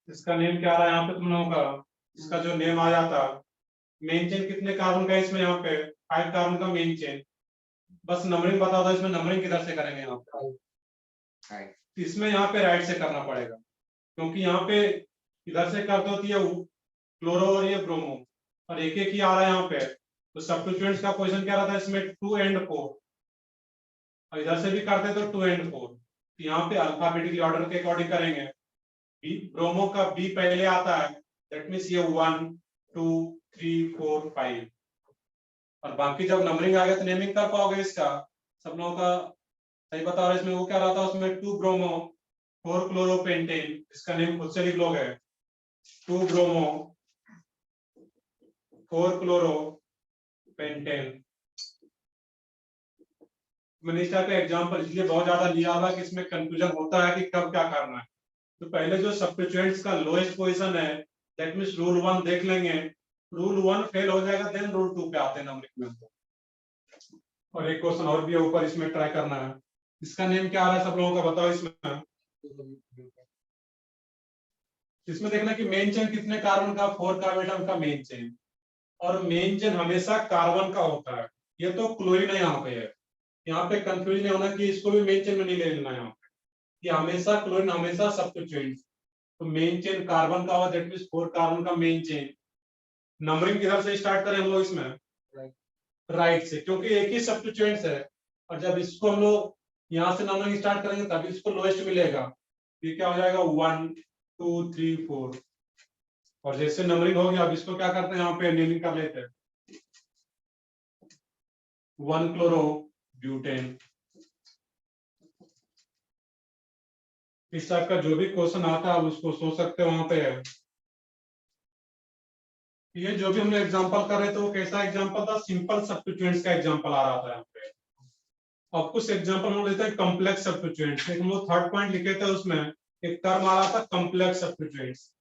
इसका नेम क्या आ रहा है यहाँ पे तुम लोगों का, इसका जो नेम आ जाता, मेन चेन कितने कार्बन का है इसमें, यहाँ पे 5 कार्बन का मेन चेन। बस नंबरिंग बता दो, इसमें नंबरिंग किधर से करेंगे यहाँ पे। इसमें यहाँ पे राइट से करना पड़ेगा, क्योंकि यहाँ पे इधर से करते होती है क्लोरो और ये ब्रोमो, और एक एक ही आ रहा है यहाँ पे। तो सब्स्टिट्यूएंट्स का पोजीशन क्या रहता है इसमें 2 and 4, और इधर से भी करते तो 2 and 4। तो यहाँ पे अल्फाबेटिकली ऑर्डर के अकॉर्डिंग करेंगे। ब्रोमो का बी पहले आता है, दैट मीन्स ये 1 2 3 4 5, और बाकी जब नंबरिंग आ गया तो नेमिंग कर पाओगे इसका। सब लोगों का सही बता रहा है, इसमें वो क्या रहा था उसमें 2 ब्रोमो 4 क्लोरोपेंटेन, इसका नेम खुद से लिख लोगे 2 ब्रोमो 4 क्लोरो पेंटेन। मैंने इस टाइप का एग्जाम्पल इसलिए बहुत ज्यादा लिया हुआ कि इसमें कंफ्यूजन होता है कि कब क्या करना है। तो पहले जो सब्स्टिट्यूएंट्स का लोएस्ट पोजीशन है, दैट मींस रूल 1 देख लेंगे, रूल 1 फेल हो जाएगा देन रूल 2 पे आते हैं नंबरिंग में। और एक क्वेश्चन और भी है ऊपर, इसमें ट्राई करना है। इसका नेम क्या आ रहा है सब लोगों का बताओ। इसमें देखना कि मेन चेन कितने कार्बन का, 4 कार्बन एटम का मेन चेन, और मेन चेन हमेशा कार्बन का होता है। ये तो क्लोरीन है यहाँ पे है, यहाँ पे कंफ्यूजन नहीं होना कि इसको भी मेन चेन में नहीं ले लेना है यहाँ पे, कि हमेशा क्लोरीन हमेशा सब्स्टिट्यूएंट। तो मेन चेन कार्बन का हुआ, दैट मींस 4 कार्बन का मेन चेन। नंबरिंग किधर से स्टार्ट करें हम लोग इसमें, राइट से, क्योंकि एक ही सब्स्टिट्यूएंट्स है। और जब इसको हम लोग यहाँ से नंबरिंग स्टार्ट करेंगे तभी इसको लोएस्ट मिलेगा। ये क्या हो जाएगा 1 2 3 4। और जैसे नंबरिंग हो गया अब इसको क्या करते हैं यहाँ पे नेमिंग कर लेते हैं। 1 क्लोरो ब्यूटेन। इस टाइप का जो भी क्वेश्चन आता है आप उसको सोच सकते हो वहां पे। ये जो भी हमने एग्जांपल कर रहे थे वो कैसा एग्जांपल था, सिंपल सब्स्टिट्यूएंट्स का एग्जांपल आ रहा था यहाँ पे। अब कुछ एग्जांपल हम लेते हैं कॉम्प्लेक्स सब्स्टिट्यूएंट्स। हम लोग थर्ड पॉइंट लिखे थे, उसमें एक टर्म आ रहा था कॉम्प्लेक्स सब्स्टिट्यूएंट्स।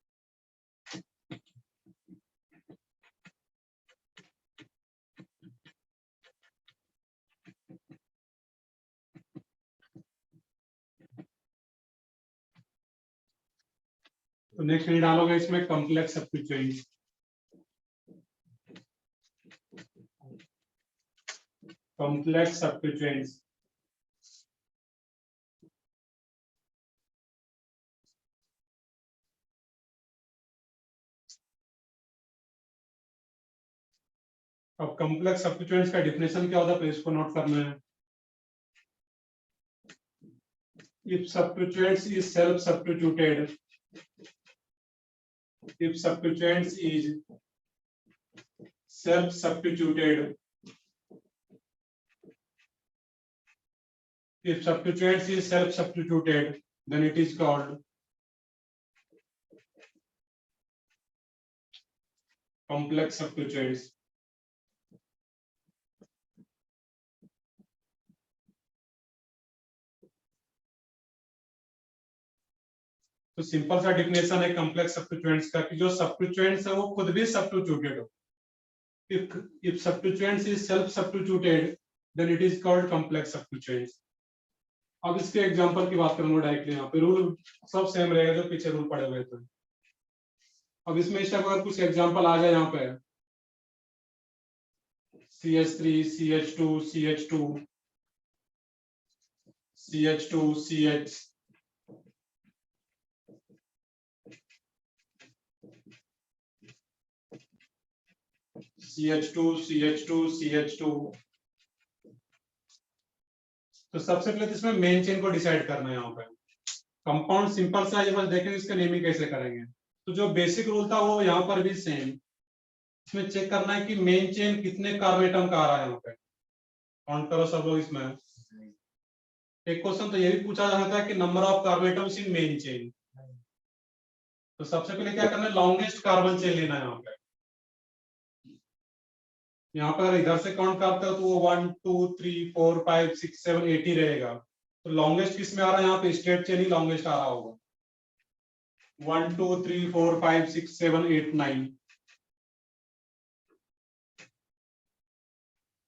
तो नेक्स्ट नहीं डालोगे इसमें कॉम्प्लेक्स सब्स्टिट्यूएंट्स। कॉम्प्लेक्स सब्स्टिट्यूएंट्स अब कॉम्प्लेक्स सब्स्टिट्यूएंट्स का डिफिनेशन क्या होता है, तो इसको नोट करना है। If substituents is self-substituted, if substituents is self-substituted, if substituents is self-substituted, then it is called complex substituents. तो सिंपल सा डिफिनेशन है कॉम्प्लेक्स सब्स्टिट्यूएंट्स का कि जो सब्स्टिट्यूएंट्स है वो खुद भी सब्स्टिट्यूटेड हो। if substituents is self substituted then it is called complex substituents. अब इसके एग्जांपल की बात करूंगा डायरेक्टली। यहाँ पे रूल सब सेम रहेगा जो पीछे रूल पड़े हुए थे। अब इसमें इस अगर कुछ एग्जांपल आ जाए यहाँ पे CH3 CH2 CH2 CH2 CH CH2 CH2 CH2। तो सबसे पहले तो इसमें मेन चेन को डिसाइड करना है। यहाँ पे कंपाउंड सिंपल सा है, बस देखेंगे इसका नेमिंग कैसे करेंगे। तो जो बेसिक रूल था वो यहाँ पर भी सेम। इसमें चेक करना है कि मेन चेन कितने कार्बन एटम का आ रहा है। यहाँ पे काउंट करो सब लोग। इसमें एक क्वेश्चन तो ये भी पूछा जाता है कि number of carbon atoms in main chain. तो सबसे पहले क्या करना है, लॉन्गेस्ट कार्बन चेन लेना है। यहाँ पर इधर से काउंट करते हो तो वो 1 2 3 4 5 6 7 8 ही रहेगा। तो लॉन्गेस्ट किस में आ रहा है, यहाँ पे स्ट्रेट चेन ही लॉन्गेस्ट आ रहा होगा। 1 2 3 4 5 6 7 8 9।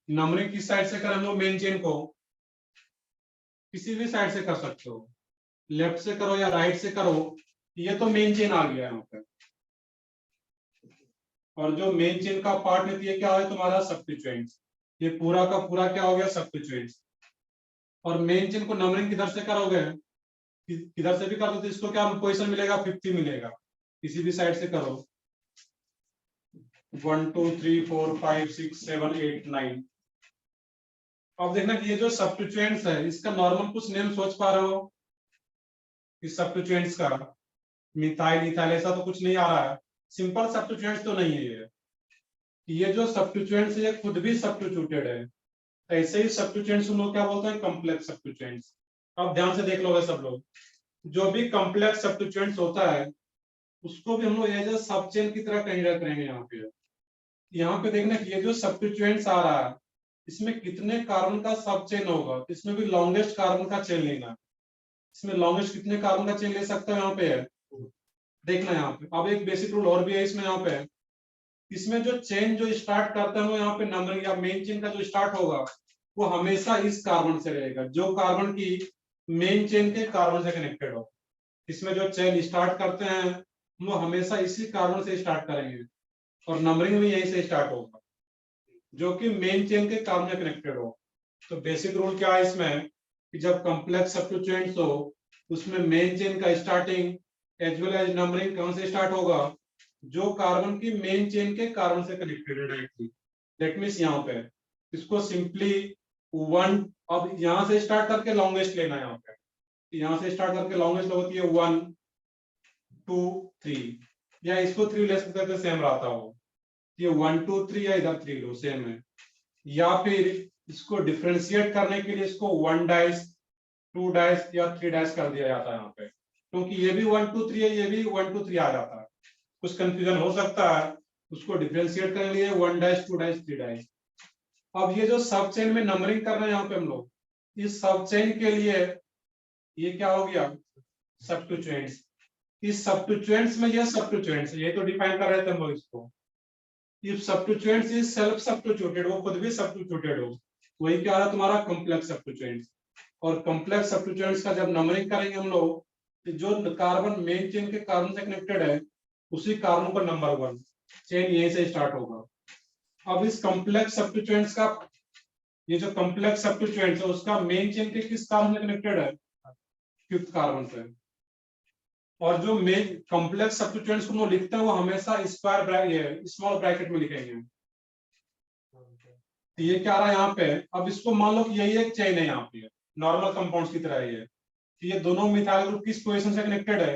नंबरिंग किस साइड से करें हम लोग मेन चेन को, किसी भी साइड से कर सकते हो, लेफ्ट से करो या राइट से करो। ये तो मेन चेन आ गया यहाँ पे। और जो मेन चेन का पार्ट है ये क्या है तुम्हारा सब्स्टिट्यूएंट्स। ये पूरा का पूरा क्या हो गया सब्स्टिट्यूएंट्स। और मेन चेन को नंबरिंग किधर से करोगे, किधर से भी कर दो तो इसको क्या पोजीशन मिलेगा 50 मिलेगा। किसी भी साइड से करो 1 2 3 4 5 6 7 8 9। अब देखना कि ये जो सब्स्टिट्यूएंट्स है इसका नॉर्मल कुछ नेम सोच पा रहे हो इस सब्स्टिट्यूएंट्स का। मिथाइल इथाइल ऐसा तो कुछ नहीं आ रहा है। सिंपल सब्स्टिट्यूएंट्स तो नहीं है ये जो सब्स्टिट्यूएंट्स है खुद भी सब्स्टिट्यूटेड है। ऐसे ही सब्स्टिट्यूएंट्स हम लोग क्या बोलते हैं कॉम्प्लेक्स सब्स्टिट्यूएंट्स। अब ध्यान से देख लोगे सब लोग, जो भी कॉम्प्लेक्स सब्स्टिट्यूएंट्स होता है उसको भी हम लोग एज अ सब चेन की तरह कंसीडर करेंगे। यहाँ पे देखना कि ये जो सब्स्टिट्यूएंट्स आ रहा है इसमें कितने कार्बन का सब चेन होगा, तो इसमें भी लॉन्गेस्ट कार्बन का चेन लेना है। इसमें लॉन्गेस्ट कितने कार्बन का चेन ले सकते हो यहाँ पे है देखना। यहाँ पे अब एक बेसिक रूल और भी है इसमें। यहाँ पे इसमें जो चेन जो स्टार्ट करते हैं यहाँ पे नंबरिंग या मेन चेन का जो स्टार्ट होगा वो हमेशा इस कार्बन से रहेगा, जो कार्बन की मेन चेन के कार्बन से कनेक्टेड हो। इसमें जो चेन स्टार्ट करते हैं वो हमेशा इसी कार्बन से स्टार्ट करेंगे और नंबरिंग भी यहीं से स्टार्ट होगा जो कि मेन चेन के कार्बन से कनेक्टेड हो। तो बेसिक रूल क्या है इसमें कि जब कॉम्प्लेक्स सब्स्टिट्यूएंट्स हो उसमें मेन चेन का starting as well as numbering कहां से स्टार्ट होगा, जो कार्बन की मेन चेन के कार्बन से कनेक्टेड है डायरेक्टली। दैट मींस यहाँ पे इसको सिंपली वन, अब यहाँ से स्टार्ट करके लॉन्गेस्ट लेना है। यहाँ पे यहाँ से स्टार्ट करके लॉन्गेस्ट होती है 1 2 3, या इसको 3 ले सकते थे सेम रहता हो, ये 1 2 3 या इधर 3 लो सेम है। या फिर इसको डिफरेंशिएट करने के लिए इसको 1 डैश 2 डैश या 3 डैश कर दिया जाता है यहाँ पे, क्योंकि ये भी 1 2 3 है, ये भी 1 2 3 आ जाता है। कुछ कंफ्यूजन हो सकता है, उसको डिफरेंशिएट करने के लिए 1 डैश 2 डैश 3 डैश। अब ये जो सब चेन में नंबरिंग कर रहे हैं यहाँ पे हम लोग, इस सब चेन के लिए ये क्या हो गया सब्स्टिट्यूएंट्स। इस सब्स्टिट्यूएंट्स में ये सब्स्टिट्यूएंट्स ये तो डिफाइन कर रहे थे हम लोग इसको। If substituents is self substituted, वो खुद भी सब्स्टिट्यूटेड हो, वही क्या है तुम्हारा कॉम्प्लेक्स सब्स्टिट्यूएंट्स। और कॉम्प्लेक्स सब्स्टिट्यूएंट्स का जब नंबरिंग करेंगे हम लोग तो जो कार्बन मेन चेन के कार्बन से कनेक्टेड है उसी कार्बन पर नंबर 1 चेन यहीं से स्टार्ट होगा। अब इस कॉम्प्लेक्स सब्स्टिट्यूएंट्स का ये जो कॉम्प्लेक्स सब्स्टिट्यूएंट्स है उसका मेन चेन के किस कार्बन से कनेक्टेड है, 5th कार्बन से। और जो मेन कॉम्प्लेक्स सब्स्टिट्यूएंट्स को लिखते हैं वो हमेशा स्क्वायर ब्रैकेट स्मॉल ब्रैकेट में लिखेंगे। तो ये क्या आ रहा है यहाँ पे, अब इसको मान लो कि यही एक चेन है यहाँ पे नॉर्मल कंपाउंड्स की तरह ये, तो ये दोनों मिथाइल ग्रुप किस पोजीशन से कनेक्टेड है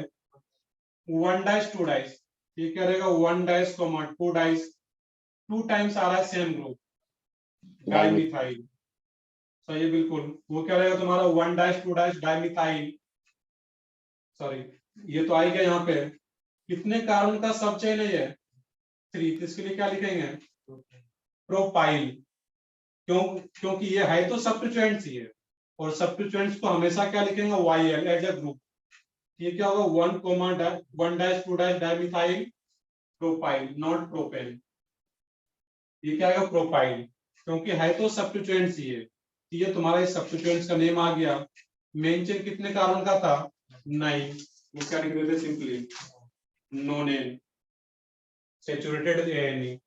1 डैश 2 डैश। ये क्या रहेगा 1 डैश 2 डैश 2 टाइम्स आ रहा है सेम ग्रुप डाइमिथाइल। सही है बिल्कुल। वो क्या रहेगा तुम्हारा 1 डैश 2 डैश डाइमिथाइल, सॉरी ये तो आ गया यहाँ पे। कितने कार्बन का सब चेन है ये 3, तो इसके लिए क्या लिखेंगे प्रोपाइल। क्योंकि ये है तो सब्स्टिट्यूएंट्स ही है और सब्स्टिट्यूएंट्स को हमेशा क्या लिखेंगे YL एज अ ग्रुप। ये क्या होगा 1 dash 2 dash dimethyl propyl not propane. ये क्या है प्रोपाइल, क्योंकि है तो सब्स्टिट्यूएंट्स ही है। ये तुम्हारा इस सब्स्टिट्यूएंट्स का नेम आ गया। मेन चेन कितने कार्बन का था 9, वो क्या लिख देते सिंपली नोनेन सैचुरेटेड ANE।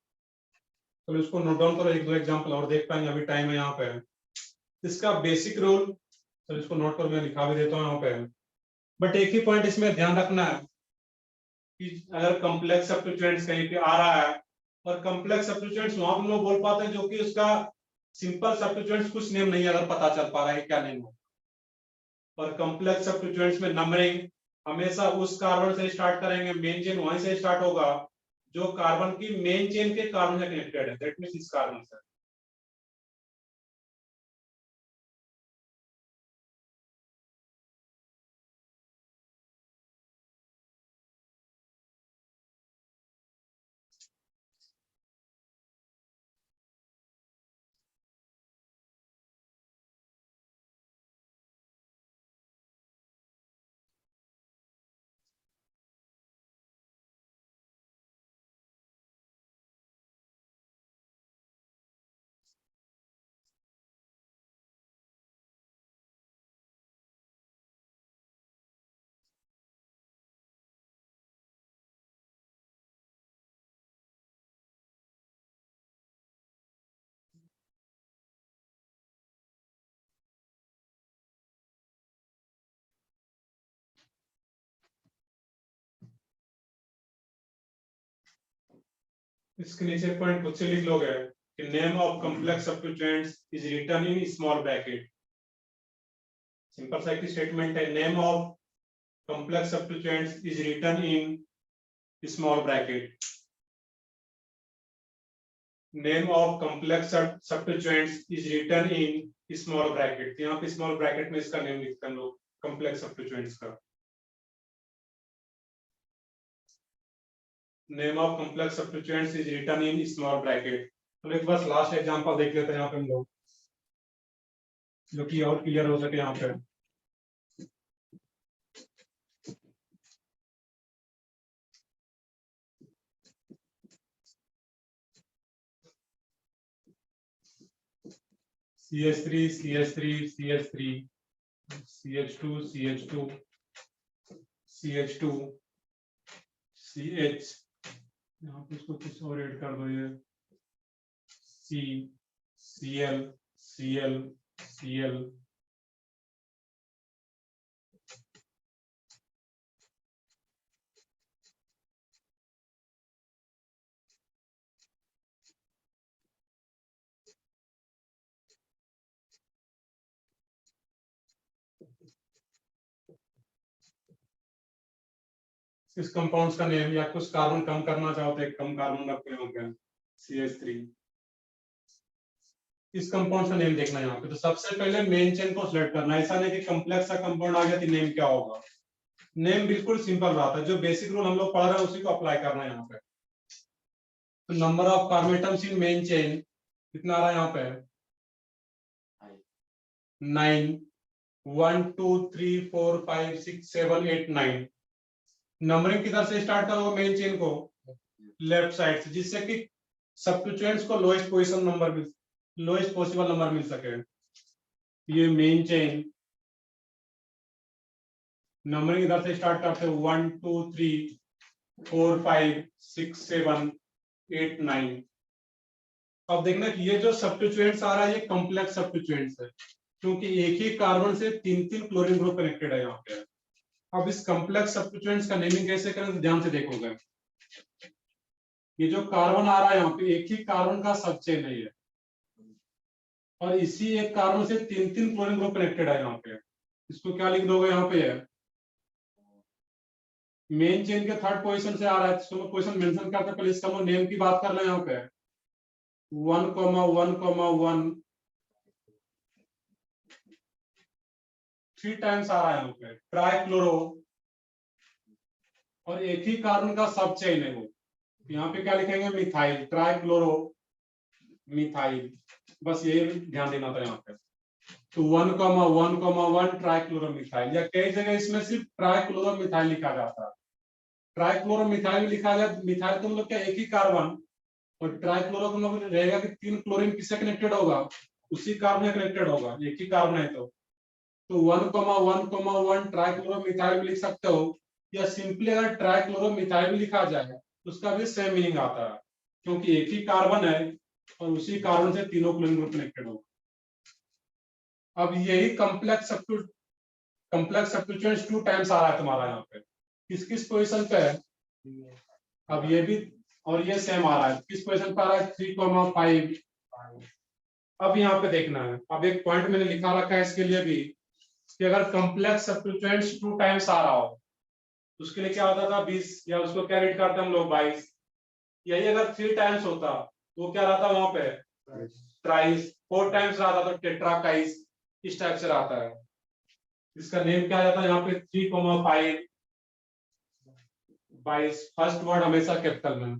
तो इसको नोट डाउन करो, एक दो एग्जांपल और देख पाएंगे, अभी टाइम है यहाँ पे। इसका बेसिक रूल तो इसको नोट कर मैं लिखा भी देता हूँ यहाँ पे। बट एक ही पॉइंट इसमें ध्यान रखना है कि अगर कॉम्प्लेक्स सब्स्टिट्यूएंट्स कहीं पे आ रहा है और कॉम्प्लेक्स सब्स्टिट्यूएंट्स वहां हम लोग बोल पाते हैं जो कि उसका सिंपल सब्स्टिट्यूएंट्स कुछ नेम नहीं अगर पता चल पा रहा है क्या नेम हो। और कॉम्प्लेक्स सब्स्टिट्यूएंट्स में नंबरिंग हमेशा उस कार्बन से स्टार्ट करेंगे, मेन चेन वहीं से स्टार्ट होगा जो कार्बन की मेन चेन के कार्बन से कनेक्टेड है, दैट मींस इस कार्बन से। इसके नीचे पॉइंट खुद से लिख लोगे कि name of complex substituents is written in small bracket. Simple सा एक स्टेटमेंट है, name of complex substituents is written in small bracket. Name of complex substituents is written in small bracket. यहाँ पे स्मॉल ब्रैकेट में इसका नेम लिखते हैं लोग कॉम्प्लेक्स सब्स्टिट्यूएंट्स का। Name of complex substituents is written in small bracket. तो एक बार लास्ट एग्जांपल देख लेते हैं यहाँ पे हम लोग, जो कि और क्लियर हो सके यहाँ पे। CH3 CH3 CH3 CH2 CH2 CH2 CH, यहाँ पे इसको कुछ और ऐड कर दो, ये C Cl Cl Cl इस कंपाउंड्स का नेम, या कुछ कार्बन कम करना चाहो तो एक कम कार्बन रखो यहाँ पे CH3। इस कंपाउंड का नेम देखना है यहाँ पे। तो सबसे पहले मेन चेन को सिलेक्ट करना है, ऐसा नहीं कि कॉम्प्लेक्स सा कंपाउंड आ गया तो नेम क्या होगा। नेम बिल्कुल सिंपल रहता है, जो बेसिक रूल हम लोग पढ़ रहे हैं उसी को अप्लाई करना है यहाँ पे। तो number of carbon atoms in main chain कितना आ रहा है यहाँ पे 9, 1 2 3 4 5 6 7 8 9। नंबरिंग किधर से स्टार्ट करोगे मेन चेन को, लेफ्ट साइड से, जिससे कि सब्स्टिट्यूएंट्स को लोएस्ट पोजीशन नंबर मिल, लोएस्ट पॉसिबल नंबर मिल सके। ये मेन चेन नंबरिंग इधर से स्टार्ट करते हैं 1 2 3 4 5 6 7 8 9। अब देखना कि ये जो सब्स्टिट्यूएंट्स आ रहा है ये कॉम्प्लेक्स सब्स्टिट्यूएंट्स है, क्योंकि एक ही कार्बन से 3 क्लोरीन ग्रुप कनेक्टेड है यहाँ पे। अब इस कॉम्प्लेक्स सब्स्टिट्यूएंट्स का नेमिंग कैसे करें तो ध्यान से देखोगे। ये जो कार्बन आ रहा है यहाँ पे एक ही कार्बन का सब चेन है ये, और इसी एक कार्बन से 3 क्लोरीन ग्रुप कनेक्टेड है यहाँ पे। इसको क्या लिख दोगे यहाँ पे, मेन चेन के थर्ड पोजीशन से आ रहा है, इसको मैं पोजीशन मेंशन करता पहले इसका मैं नेम की बात कर ले यहाँ पे 1,1,1 3 टाइम्स आ रहा है यहाँ पे ट्राइक्लोरो, और एक ही कार्बन का सब चेन है वो। यहाँ पे क्या लिखेंगे मिथाइल, ट्राइक्लोरो मिथाइल, बस ये ध्यान देना था यहाँ पे। तो 1,1,1 ट्राइक्लोरो मिथाइल, या कई जगह इसमें सिर्फ ट्राइक्लोरो मिथाइल लिखा जाता है। ट्राइक्लोरो मिथाइल लिखा जाए, मिथाइल तो मतलब क्या एक ही कार्बन, और ट्राइक्लोरो का मतलब रहेगा कि 3 क्लोरीन किससे कनेक्टेड होगा, उसी कार्बन में कनेक्टेड होगा, एक ही कार्बन है। तो 1,1,1 ट्राइक्लोरो मिथाइल भी लिख सकते हो, या सिंपली अगर ट्राइक्लोरो मिथाइल भी लिखा जाए तो उसका भी सेम मीनिंग आता है, क्योंकि एक ही कार्बन है और उसी कार्बन से 3 क्लोरीन ग्रुप कनेक्टेड होगा। अब यही कॉम्प्लेक्स सब्स्टिट्यूएंट्स 2 टाइम्स आ रहा है तुम्हारा यहाँ पे, किस किस पोजीशन पे है। अब ये भी और ये सेम आ रहा है, किस पोजीशन पे आ रहा है 3,5। अब यहाँ पे देखना है, अब एक पॉइंट मैंने लिखा रखा है इसके लिए भी कि अगर कॉम्प्लेक्स सब्स्टिट्यूएंट्स 2 टाइम्स आ रहा हो उसके लिए क्या होता था 20, या उसको क्या रीड करते हम लोग 22। यही अगर 3 टाइम्स होता तो क्या रहता वहां पे ट्राइस, 4 टाइम्स रहता तो टेट्राकाइस, इस टाइप से रहता है। इसका नेम क्या जाता है यहाँ पे 3,5 22, फर्स्ट वर्ड हमेशा कैपिटल में,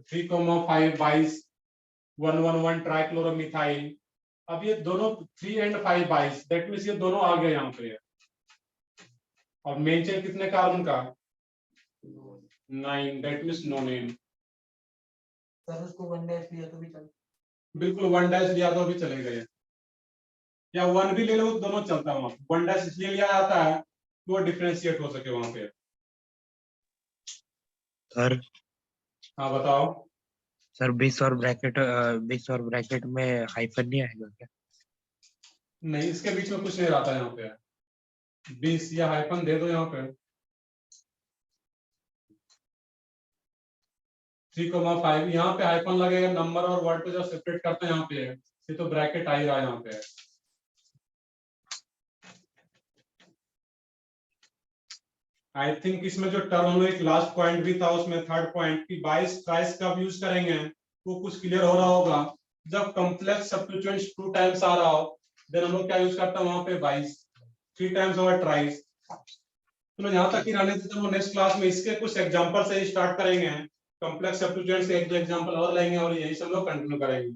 3,5 22 1,1,1 ट्राइक्लोरोमिथाइल। अब ये दोनों 3 और 5 22, दैट मींस ये दोनों आ गए यहाँ पे। और मेन चेन कितने कार्बन का 9, that means no name. Sir उसको 1 डैश लिया तो भी चल, बिल्कुल 1 डैश लिया तो भी चलेगा ये, या 1 भी ले लो दोनों चलता है। वहां 1 डैश इसलिए लिया जाता है कि वो डिफरेंशिएट हो सके वहां पे। सर हाँ बताओ। सर 20 और ब्रैकेट में हाइफन नहीं आएगा क्या? नहीं, इसके बीच में कुछ नहीं रहता यहाँ पे, 20 या हाइफन दे दो यहाँ पे 3,5, यहाँ पे हाइफन लगेगा, नंबर और वर्ड को जब सेपरेट करते हैं यहाँ पे ये तो ब्रैकेट आ ही रहा है यहाँ पे। आई थिंक इसमें जो टर्म हम लोग एक लास्ट पॉइंट भी था उसमें थर्ड पॉइंट की 22 ट्राइस कब यूज करेंगे वो कुछ क्लियर हो रहा होगा। जब कॉम्प्लेक्स सब्स्टिट्यूएंट्स 2 टाइम्स आ रहा हो देन हम लोग क्या यूज करते हैं वहां पे 22, 3 टाइम्स और ट्राइस। तो यहाँ तक ही रहने देते हैं, नेक्स्ट क्लास में इसके कुछ एग्जांपल से ही स्टार्ट करेंगे कॉम्प्लेक्स सब्स्टिट्यूएंट्स के एक दो एग्जांपल और लेंगे और यही सब लोग कंटिन्यू करेंगे।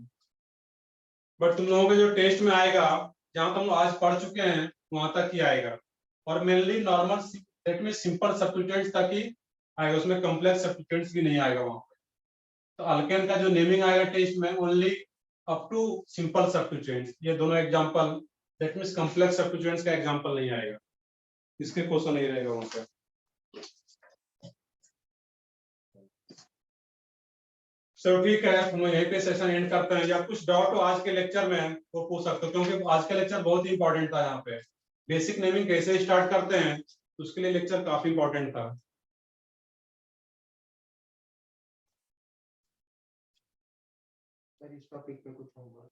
बट तुम लोगों के जो टेस्ट में आएगा, जहां तुम आज पढ़ चुके हैं वहां तक ही आएगा, और मेनली नॉर्मल सेट में सिंपल सब्स्टिट्यूएंट्स तक ही आएगा, उसमें कॉम्प्लेक्स सब्स्टिट्यूएंट्स भी नहीं आएगा वहां पे। तो अल्केन का जो नेमिंग आएगा टेस्ट में only up to simple substituents, ये दोनों example, that means complex substituents का एग्जांपल नहीं आएगा, इसके क्वेश्चन नहीं रहेगा वहां पे। चलो ठीक है, हम यहीं पे सेशन एंड करते हैं। या कुछ डाउट हो आज के लेक्चर में वो पूछ सकते हो, क्योंकि आज का लेक्चर बहुत ही इंपॉर्टेंट था। यहाँ पे बेसिक नेमिंग कैसे स्टार्ट करते हैं उसके लिए लेक्चर काफी इंपॉर्टेंट था। सर इस टॉपिक पे कुछ होमवर्क?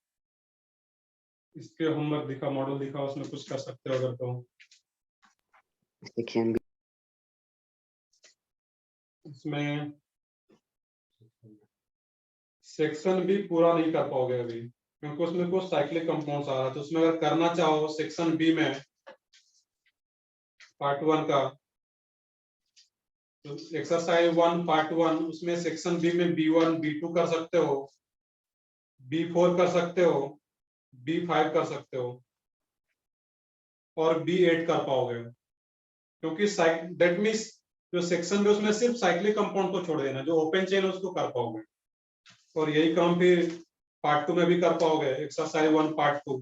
इसके होमवर्क दिखा, मॉडल दिखा, उसमें कुछ कर सकते हो अगर तो। इसमें सेक्शन भी पूरा नहीं कर पाओगे अभी, क्योंकि उसमें कुछ साइक्लिक कंपाउंड्स आ रहा है। तो उसमें अगर करना चाहो सेक्शन बी में पार्ट 1 का, तो एक्सरसाइज 1 पार्ट 1, उसमें सेक्शन बी में B1 B2 कर सकते हो, B4 कर सकते हो, B5 कर सकते हो और B8 कर पाओगे, क्योंकि दैट मींस जो सेक्शन में उसमें सिर्फ साइक्लिक कंपाउंड को छोड़ देना, जो ओपन चेन है उसको कर पाओगे। और यही काम फिर पार्ट 2 में भी कर पाओगे, एक्सरसाइज 1 पार्ट 2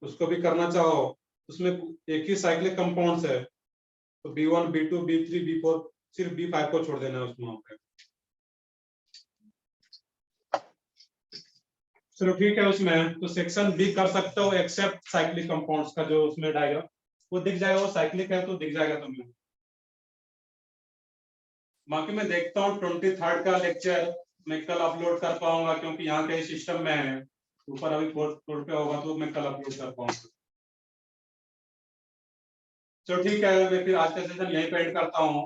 उसको भी करना चाहो, उसमें एक ही साइक्लिक कंपाउंड्स है, तो B1 B2 B3 B4, सिर्फ B5 को छोड़ देना है उसमें पे। चलो ठीक है, उसमें तो सेक्शन बी कर सकते हो एक्सेप्ट साइक्लिक कंपाउंड्स का जो उसमें डायग्राम वो दिख जाएगा, वो साइक्लिक है तो दिख जाएगा तुम्हें। बाकी मैं देखता हूँ 23rd का लेक्चर मैं कल अपलोड कर पाऊंगा, क्योंकि यहाँ के सिस्टम में है, ऊपर अभी कोड पे होगा तो मैं कल अपलोड कर पाऊंगा। चलो ठीक है, मैं फिर आज का सेशन यहीं पे एंड करता हूँ।